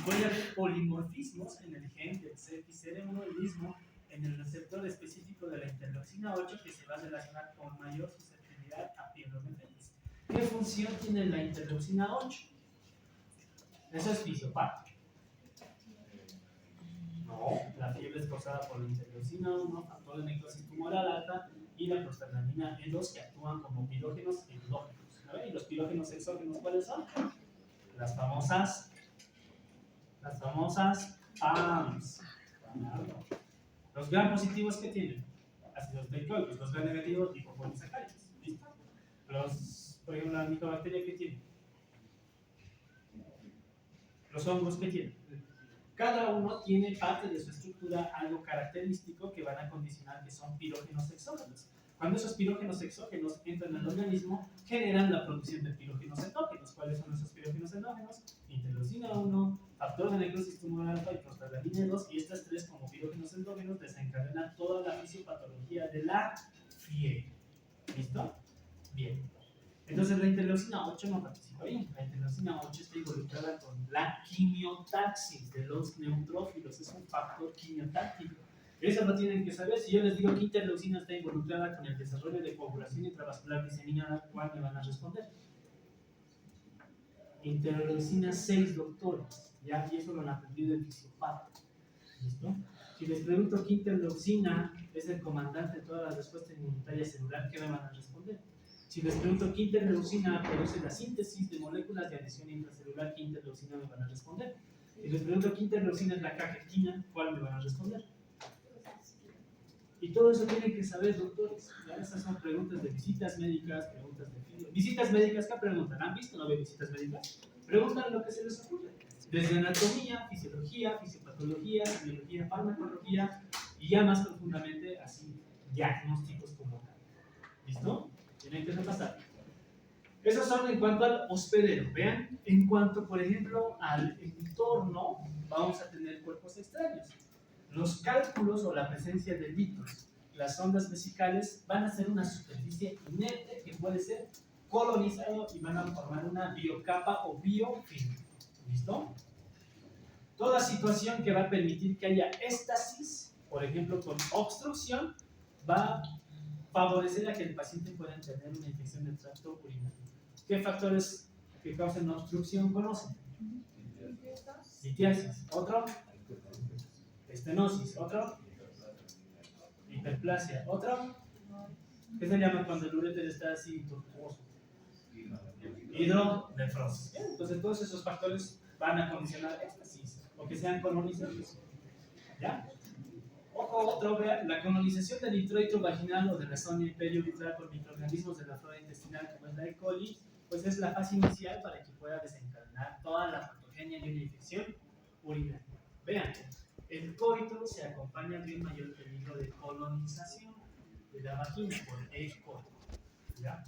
Puede haber polimorfismos en el gen del CXR1 y mismo en el receptor específico de la interleucina 8 que se va a relacionar con mayor susceptibilidad a pielonefritis. ¿Qué función tiene la interleucina 8? Eso es fisiopático. No, la fiebre es causada por la interleucina 1, factor de necrosis tumoral alta y la prostaglandina E2 que actúan como pirógenos endógenos. ¿Y los pirógenos exógenos cuáles son? Las famosas PAMs. Los gram positivos que tienen ácidos glucólicos, los gram negativos lipopolisacáridos. ¿Listo? Por ejemplo, la micobacteria que tiene, los hongos que tienen. Cada uno tiene parte de su estructura algo característico que van a condicionar que son pirógenos exógenos. Cuando esos pirógenos exógenos entran al organismo, generan la producción de pirógenos endógenos. ¿Cuáles son esos pirógenos endógenos? Interleucina 1, factor de necrosis tumoral alfa y prostaglandina 2, y estas tres como pirógenos endógenos desencadenan toda la fisiopatología de la fiebre. ¿Listo? Bien. Entonces la interleucina 8 no participa bien. La interleucina 8 está involucrada con la quimiotaxis de los neutrófilos. Es un factor quimiotáctico. Eso lo tienen que saber. Si yo les digo que interleucina está involucrada con el desarrollo de coagulación intravascular diseminada, ¿cuál me van a responder? Interleucina 6, doctores. ¿Ya? Y eso lo han aprendido en fisiopatía. ¿Listo? Si les pregunto qué interleucina es el comandante de toda la respuesta inmunitaria celular, ¿qué me van a responder? Si les pregunto qué interleucina produce la síntesis de moléculas de adhesión intracelular, ¿qué interleucina me van a responder? Si les pregunto qué interleucina es la caquetina, ¿cuál me van a responder? Y todo eso tienen que saber, doctores. ¿Ya? Esas son preguntas de visitas médicas, preguntas de filo. Visitas médicas, ¿qué preguntan? ¿Han visto? ¿No ven visitas médicas? Preguntan lo que se les ocurre. Desde anatomía, fisiología, fisiopatología, biología, farmacología y ya más profundamente, así, diagnósticos como tal. ¿Listo? Tienen que repasar. Esos son en cuanto al hospedero. Vean, en cuanto, por ejemplo, al entorno, vamos a tener cuerpos extraños. Los cálculos o la presencia de litros, las ondas vesicales, van a ser una superficie inerte que puede ser colonizado y van a formar una biocapa o biofilm. ¿Listo? Toda situación que va a permitir que haya éstasis, por ejemplo, con obstrucción, va a favorecer a que el paciente pueda tener una infección del tracto urinario. ¿Qué factores que causan obstrucción conocen? Litiasis. ¿Otro? Estenosis. ¿Otro? Hiperplasia. ¿Otro? ¿Qué se llama cuando el uréter está así tortuoso? Hidronefrosis. Entonces todos esos factores van a condicionar éstasis o que sean colonizados. ¿Ya? Ojo, otro, vean, la colonización del introito vaginal o de la zona imperio-vitral por microorganismos de la flora intestinal como es la E. coli, pues es la fase inicial para que pueda desencadenar toda la patogenia de una infección urinaria. Vean, el coito se acompaña de un mayor peligro de colonización de la vagina por E. coli. ¿Ya?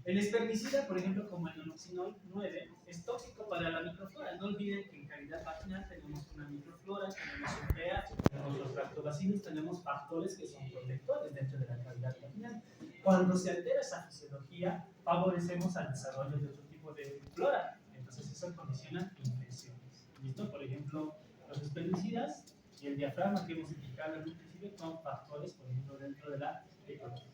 El espermicida, por ejemplo, como el nonoxinol 9, es tóxico para la microflora. No olviden que en cavidad vaginal tenemos una microflora, tenemos un pH, tenemos los lactobacilos, tenemos factores que son protectores dentro de la cavidad vaginal. Cuando se altera esa fisiología, favorecemos al desarrollo de otro tipo de flora. Entonces eso condiciona infecciones. ¿Listo? Por ejemplo, los espermicidas y el diafragma que hemos indicado en un principio son factores, por ejemplo, dentro de la ecología.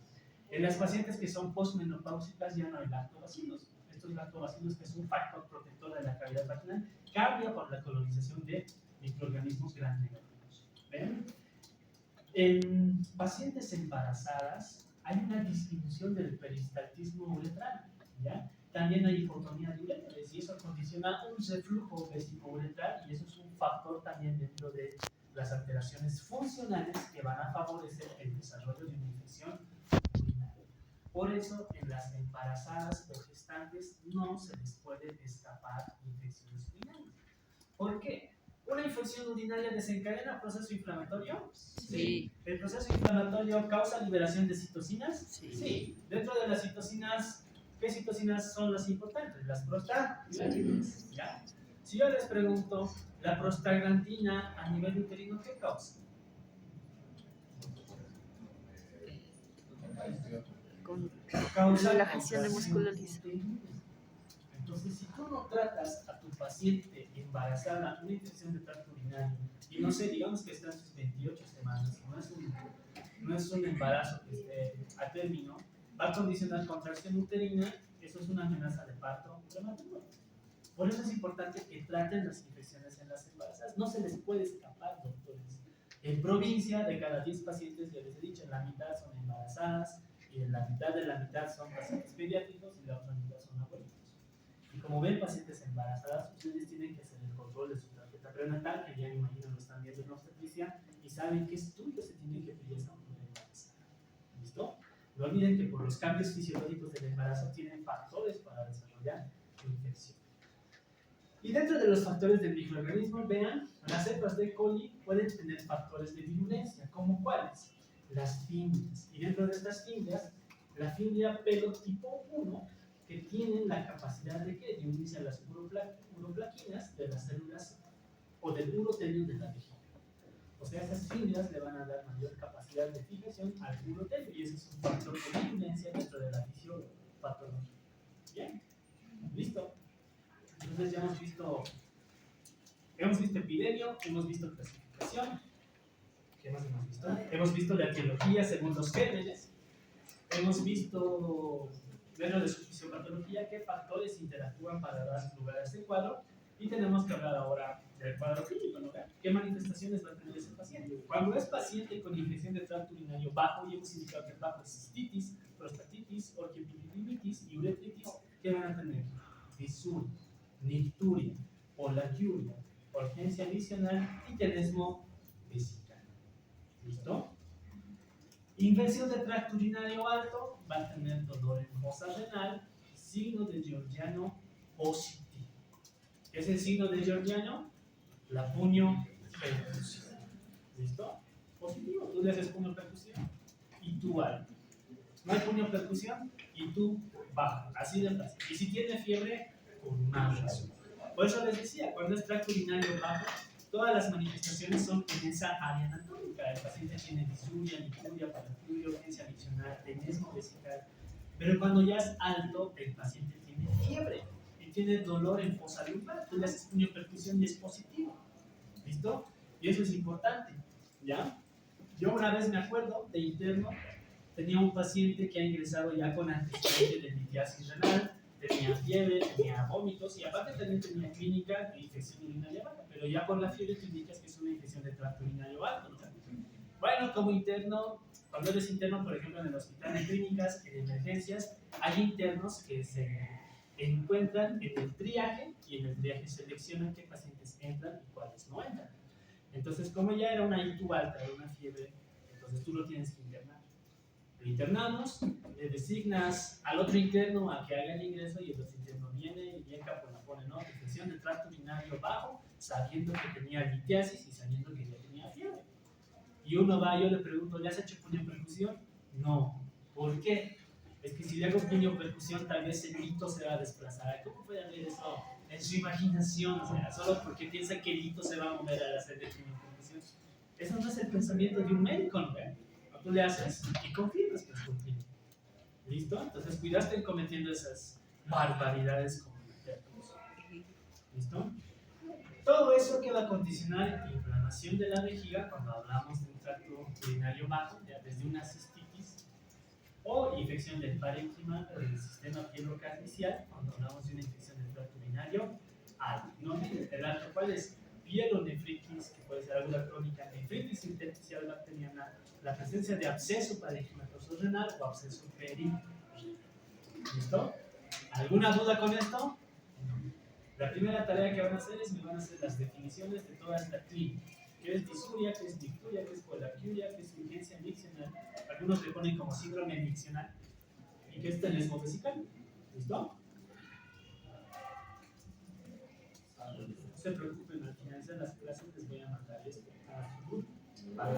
En las pacientes que son postmenopáusicas ya no hay lactobacilos. Estos lactobacilos, que es un factor protector de la cavidad vaginal, cambia por la colonización de microorganismos gram negativos. ¿Ven? En pacientes embarazadas hay una disminución del peristaltismo uretral, ¿ya? También hay hipotonía de uréteres y eso condiciona un reflujo vesicouretral y eso es un factor también dentro de las alteraciones funcionales que van a favorecer el desarrollo de una infección urinaria. Por eso en las embarazadas o gestantes no se les puede escapar infecciones urinarias. ¿Por qué? ¿Una infección urinaria desencadena proceso inflamatorio? Sí. ¿El proceso inflamatorio causa liberación de citocinas? Sí. Dentro de las citocinas, ¿qué citocinas son las importantes? Las prostaglandinas. ¿Ya? Si yo les pregunto, ¿la prostaglandina a nivel uterino qué causa? con causa relajación de músculo liso. Entonces, si tú no tratas a tu paciente embarazada una infección de tracto urinario, y no sé, digamos que está en sus 28 semanas, no es un embarazo que esté a término, va a condicionar contracción uterina, eso es una amenaza de parto prematuro. Por eso es importante que traten las infecciones en las embarazadas. No se les puede escapar, doctores. En provincia, de cada 10 pacientes, ya les he dicho, la mitad son embarazadas, y la mitad son pacientes pediátricos y la otra mitad son abuelitos. Y como ven pacientes embarazadas, ustedes tienen que hacer el control de su tarjeta prenatal, que ya me imagino lo están viendo en la obstetricia, y saben qué estudio se tiene que pedir a esa mujer embarazada. ¿Listo? No olviden que por los cambios fisiológicos del embarazo tienen factores para desarrollar infección. Y dentro de los factores del microorganismo, vean, las cepas de coli pueden tener factores de virulencia, ¿como cuáles? Las fimbrias. Y dentro de estas fimbrias, la fimbria pelo tipo 1, que tienen la capacidad de unirse a las uroplaquinas de las células o del urotelio de la vejiga. O sea, esas fibras le van a dar mayor capacidad de fijación al urotelio, y ese es un factor de virulencia dentro de la fisiopatología. ¿Bien? ¿Listo? Entonces ya hemos visto epidemio, hemos visto clasificación. ¿Qué más hemos visto? Hemos visto la etiología según los gérmenes. Hemos visto dentro de su fisiopatología qué factores interactúan para dar lugar a este cuadro. Y tenemos que hablar ahora del cuadro clínico, ¿no? ¿Qué manifestaciones va a tener ese paciente? Cuando es paciente con infección de tracto urinario bajo, y hemos indicado que el bajo es cistitis, prostatitis, orquiepididimitis y uretritis, ¿qué van a tener? Disuria, nicturia, polaquiuria, urgencia adicional y tenesmo vesical. ¿Listo? Infección de tracto urinario alto va a tener dolor en fosa renal, signo de Giordano positivo. ¿Qué es el signo de Giordano? La puño percusión. ¿Listo? Positivo. Tú le haces puño percusión y tú alto. No hay puño percusión y tú bajo. Así de fácil. Y si tiene fiebre, con más razón. Por eso les decía, cuando es tracto urinario bajo, todas las manifestaciones son en esa área anatómica. El paciente tiene disuria, nicturia, palacuria, urgencia adicional, tenesmo vesical. Pero cuando ya es alto, el paciente tiene fiebre y tiene dolor en fosa lumbar. Tú le haces puño percusión y es positivo. ¿Listo? Y eso es importante. ¿Ya? Yo una vez me acuerdo de interno, tenía un paciente que ha ingresado ya con antecedente de litiasis renal, tenía fiebre, tenía vómitos y aparte también tenía clínica de infección urinaria baja, pero ya por la fiebre tú indicas que es una infección de tracto urinario alto, ¿no? Bueno, como interno, cuando eres interno, por ejemplo, en el hospital de clínicas, en emergencias, hay internos que se encuentran en el triaje y en el triaje seleccionan qué pacientes entran y cuáles no entran. Entonces, como ya era una ITU alta, era una fiebre, entonces tú lo tienes que internar. Lo internamos, le designas al otro interno a que haga el ingreso y el otro interno viene y entra por la pone, ¿no? Infección de tracto urinario bajo, sabiendo que tenía litiasis y sabiendo que ya tenía fiebre. Y uno va, yo le pregunto, ¿le has hecho puño percusión? No. ¿Por qué? Es que si le hago puño percusión, tal vez el hito se va a desplazar. ¿Cómo puede haber eso en su imaginación? O sea, solo porque piensa que el hito se va a mover al hacer el puño percusión. Eso no es el pensamiento de un médico, ¿no? Tú le haces y confirmas que es contigo. ¿Listo? Entonces, cuidaste en cometiendo esas barbaridades como internos. ¿Listo? Todo eso queda condicional inflamación de la vejiga cuando hablamos de un tracto urinario bajo, ya desde una cistitis, o infección del parénquima del sistema pielo-carnicial cuando hablamos de una infección del tracto urinario alto. No olvides, el alto, ¿cuál es? Pielonefritis, que puede ser aguda crónica, nefritis intersticial bacteriana, la presencia de absceso parenquimatoso renal o absceso períneo. ¿Listo? ¿Alguna duda con esto? La primera tarea que van a hacer es me van a hacer las definiciones de toda esta clínica. ¿Qué es disuria? ¿Qué es nicturia? ¿Qué es polaquiuria? ¿Qué es urgencia miccional? Algunos le ponen como síndrome miccional. ¿Y qué es tenesmo vesical? ¿Listo? No se preocupen, al finalizar las clases les voy a mandar esto a su grupo. ¿Para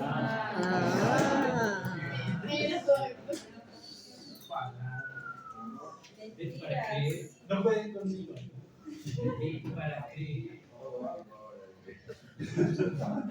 qué? No pueden conmigo. ¿Para qué?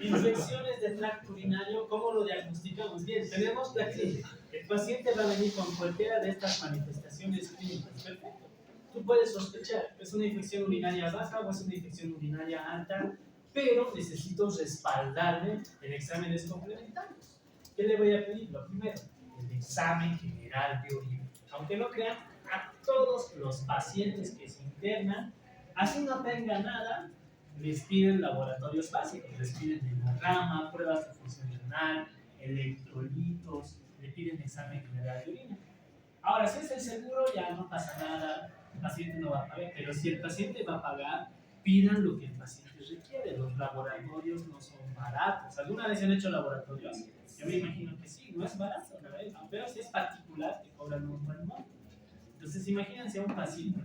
Infecciones de tracto urinario, ¿cómo lo diagnosticamos? Bien, tenemos la clínica. El paciente va a venir con cualquiera de estas manifestaciones clínicas. Perfecto. Tú puedes sospechar, ¿es una infección urinaria baja o es una infección urinaria alta? Pero necesito respaldarme en exámenes complementarios. ¿Qué le voy a pedir? Lo primero, el examen general de orina. Aunque no crean, a todos los pacientes que se internan, así no tengan nada, les piden laboratorios básicos, les piden hemograma, pruebas de función renal, electrolitos, le piden examen general de orina. Ahora, si es el seguro, ya no pasa nada, el paciente no va a pagar, pero si el paciente va a pagar, pidan lo que el paciente requiere. Los laboratorios no son baratos. ¿Alguna vez se han hecho laboratorios? Yo me imagino que sí, no es barato, ¿no? Pero si es particular, te cobran un buen monto. Entonces, imagínense a un paciente,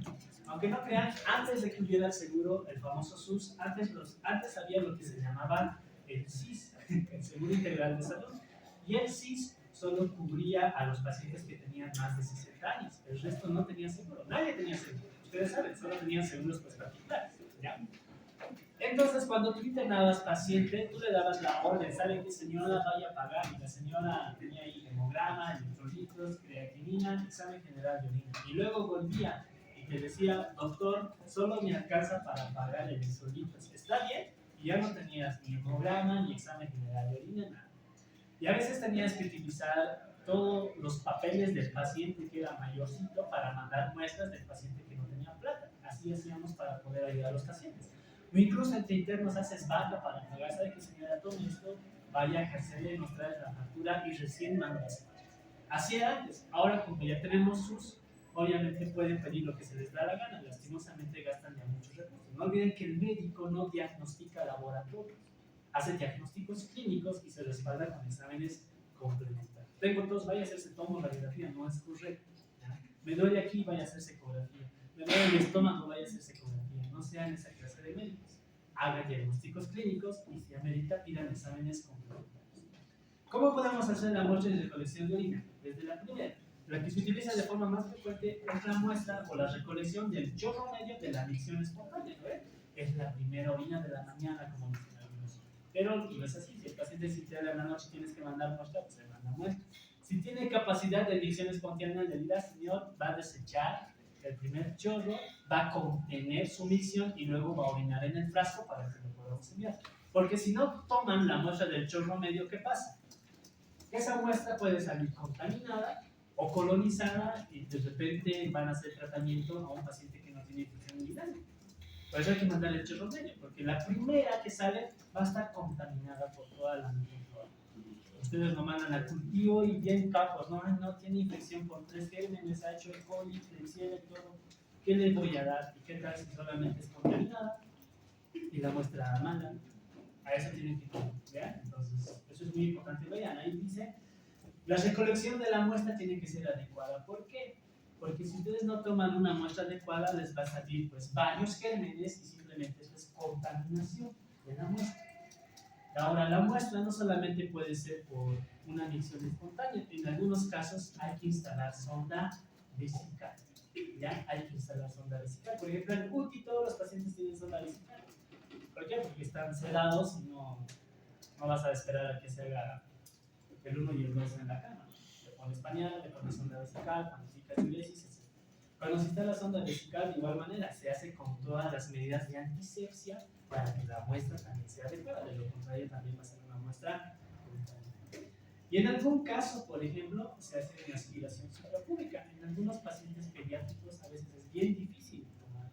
aunque no crean, antes de que hubiera el seguro, el famoso SUS, antes había lo que se llamaba el SIS, el Seguro Integral de Salud, y el SIS solo cubría a los pacientes que tenían más de 60 años, el resto no tenía seguro, nadie tenía seguro, ustedes saben, solo tenían seguros pues, particulares, ¿ya? Entonces, cuando tú internabas paciente, tú le dabas la orden, ¿sabe qué señora vaya a pagar? Y la señora tenía ahí hemograma, electrolitos, creatinina, examen general de orina. Y luego volvía y te decía, doctor, solo me alcanza para pagar electrolitos. ¿Está bien? Y ya no tenías ni hemograma, ni examen general de orina, nada. Y a veces tenías que utilizar todos los papeles del paciente que era mayorcito para mandar muestras del paciente que no tenía plata. Así hacíamos para poder ayudar a los pacientes. O incluso entre internos haces vaca para pagar, ¿sabe qué señora? Tome esto, vaya a ejercerle, nos trae la factura y recién mandas. Así era antes. Ahora, como ya tenemos SUS, obviamente pueden pedir lo que se les da la gana. Lastimosamente gastan ya muchos recursos. No olviden que el médico no diagnostica laboratorios, hace diagnósticos clínicos y se respalda con exámenes complementarios. Tengo tos, vaya a hacerse tomo, radiografía, no es correcto. ¿Ya? Me duele aquí, vaya a hacerse ecografía. Me duele el estómago, vaya a hacerse ecografía. No sean esa clase de médicos. Hagan diagnósticos clínicos y si amerita, pidan exámenes complementarios. ¿Cómo podemos hacer la muestra de recolección de orina? Desde la primera. La que se utiliza de forma más frecuente es la muestra o la recolección del chorro medio de la micción espontánea. ¿No? Es la primera orina de la mañana, como dicen algunos. Pero no es así. Si el paciente se interna en la noche tienes que mandar muestra, pues se manda muestra. Si tiene capacidad de micción espontánea, le dirá, señor, va a desechar el primer chorro, va a contener su micción y luego va a orinar en el frasco para que lo podamos enviar. Porque si no toman la muestra del chorro medio, ¿qué pasa? Esa muestra puede salir contaminada o colonizada y de repente van a hacer tratamiento a un paciente que no tiene infección urinaria. Por eso hay que mandar el chorro medio, porque la primera que sale va a estar contaminada por toda la microbiota. Ustedes lo mandan al cultivo y bien capos, no tiene infección por 3 gérmenes, ha hecho el coli, Klebsiella y todo. ¿Qué le voy a dar? ¿Y qué tal si solamente es contaminada y la muestra mala? A eso tienen que ver. Entonces, eso es muy importante. Vean, ahí dice, la recolección de la muestra tiene que ser adecuada. ¿Por qué? Porque si ustedes no toman una muestra adecuada, les va a salir pues varios gérmenes y simplemente eso es contaminación de la muestra. Ahora, la muestra no solamente puede ser por una micción espontánea, en algunos casos hay que instalar sonda vesical. ¿Ya? Hay que instalar sonda vesical. Por ejemplo, en UTI todos los pacientes tienen sonda vesical. ¿Por qué? Porque están sedados y no vas a esperar a que se haga el 1 y el 2 en la cama. Le pones pañal, le pones sonda vesical, cuantificas diuresis, etc. Cuando se instala la sonda vesical, de igual manera, se hace con todas las medidas de antisepsia para que la muestra también sea adecuada. De lo contrario, también va a ser una muestra contaminada. Y en algún caso, por ejemplo, se hace una aspiración suprapúbica. En algunos pacientes pediátricos a veces es bien difícil tomar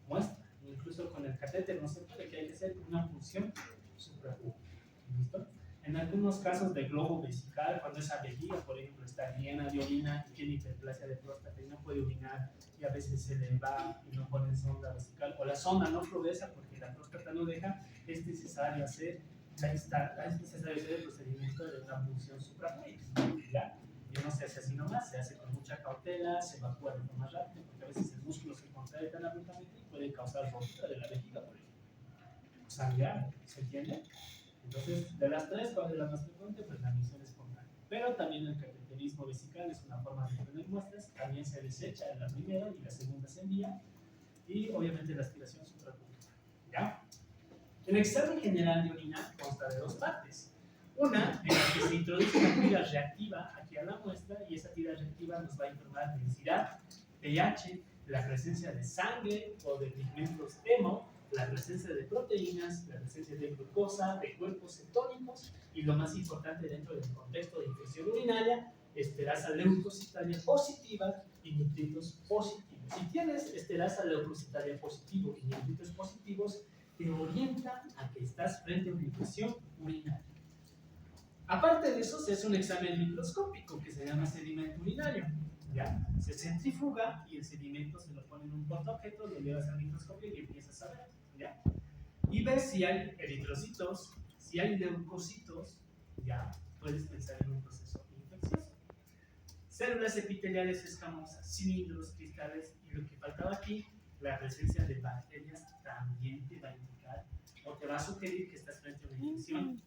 muestra. Incluso con el catéter no se puede, que hay que hacer una punción suprapúbica. ¿Listo? En algunos casos de globo vesical, cuando esa vejiga, por ejemplo, está llena de orina y tiene hiperplasia de próstata y no puede orinar y a veces se le va y no ponen sonda vesical o la sonda no progresa porque la próstata no deja, es necesario hacer el procedimiento de una punción suprapúbica. ¿Ya? Y no se hace así nomás, se hace con mucha cautela, se evacúa de forma rápida porque a veces el músculo se contrae tan abruptamente y puede causar rotura de la vejiga, por ejemplo. Sangrar, ¿se entiende? Entonces, de las tres, ¿cuál es la más frecuente? Pues la micción espontánea. Pero también el cateterismo vesical es una forma de obtener muestras. También se desecha en la primera y la segunda se envía. Y obviamente la aspiración suprapúbica. ¿Ya? El examen general de orina consta de dos partes. Una en la que se introduce una tira reactiva aquí a la muestra y esa tira reactiva nos va a informar densidad, pH, la presencia de sangre o de pigmentos hemo, la presencia de proteínas, la presencia de glucosa, de cuerpos cetónicos y lo más importante dentro del contexto de infección urinaria, esterasa leucocitaria positiva y nitritos positivos. Si tienes esterasa leucocitaria positivo y nitritos positivos, te orienta a que estás frente a una infección urinaria. Aparte de eso, se hace un examen microscópico que se llama sedimento urinario. ¿Ya? Se centrifuga y el sedimento se lo pone en un portaobjeto, lo llevas al microscopio y empiezas a ver. ¿Ya? Y ves si hay eritrocitos, si hay leucocitos, ya puedes pensar en un proceso infeccioso. Células epiteliales escamosas, cilindros, cristales, y lo que faltaba aquí, la presencia de bacterias también te va a indicar o te va a sugerir que estás frente a una infección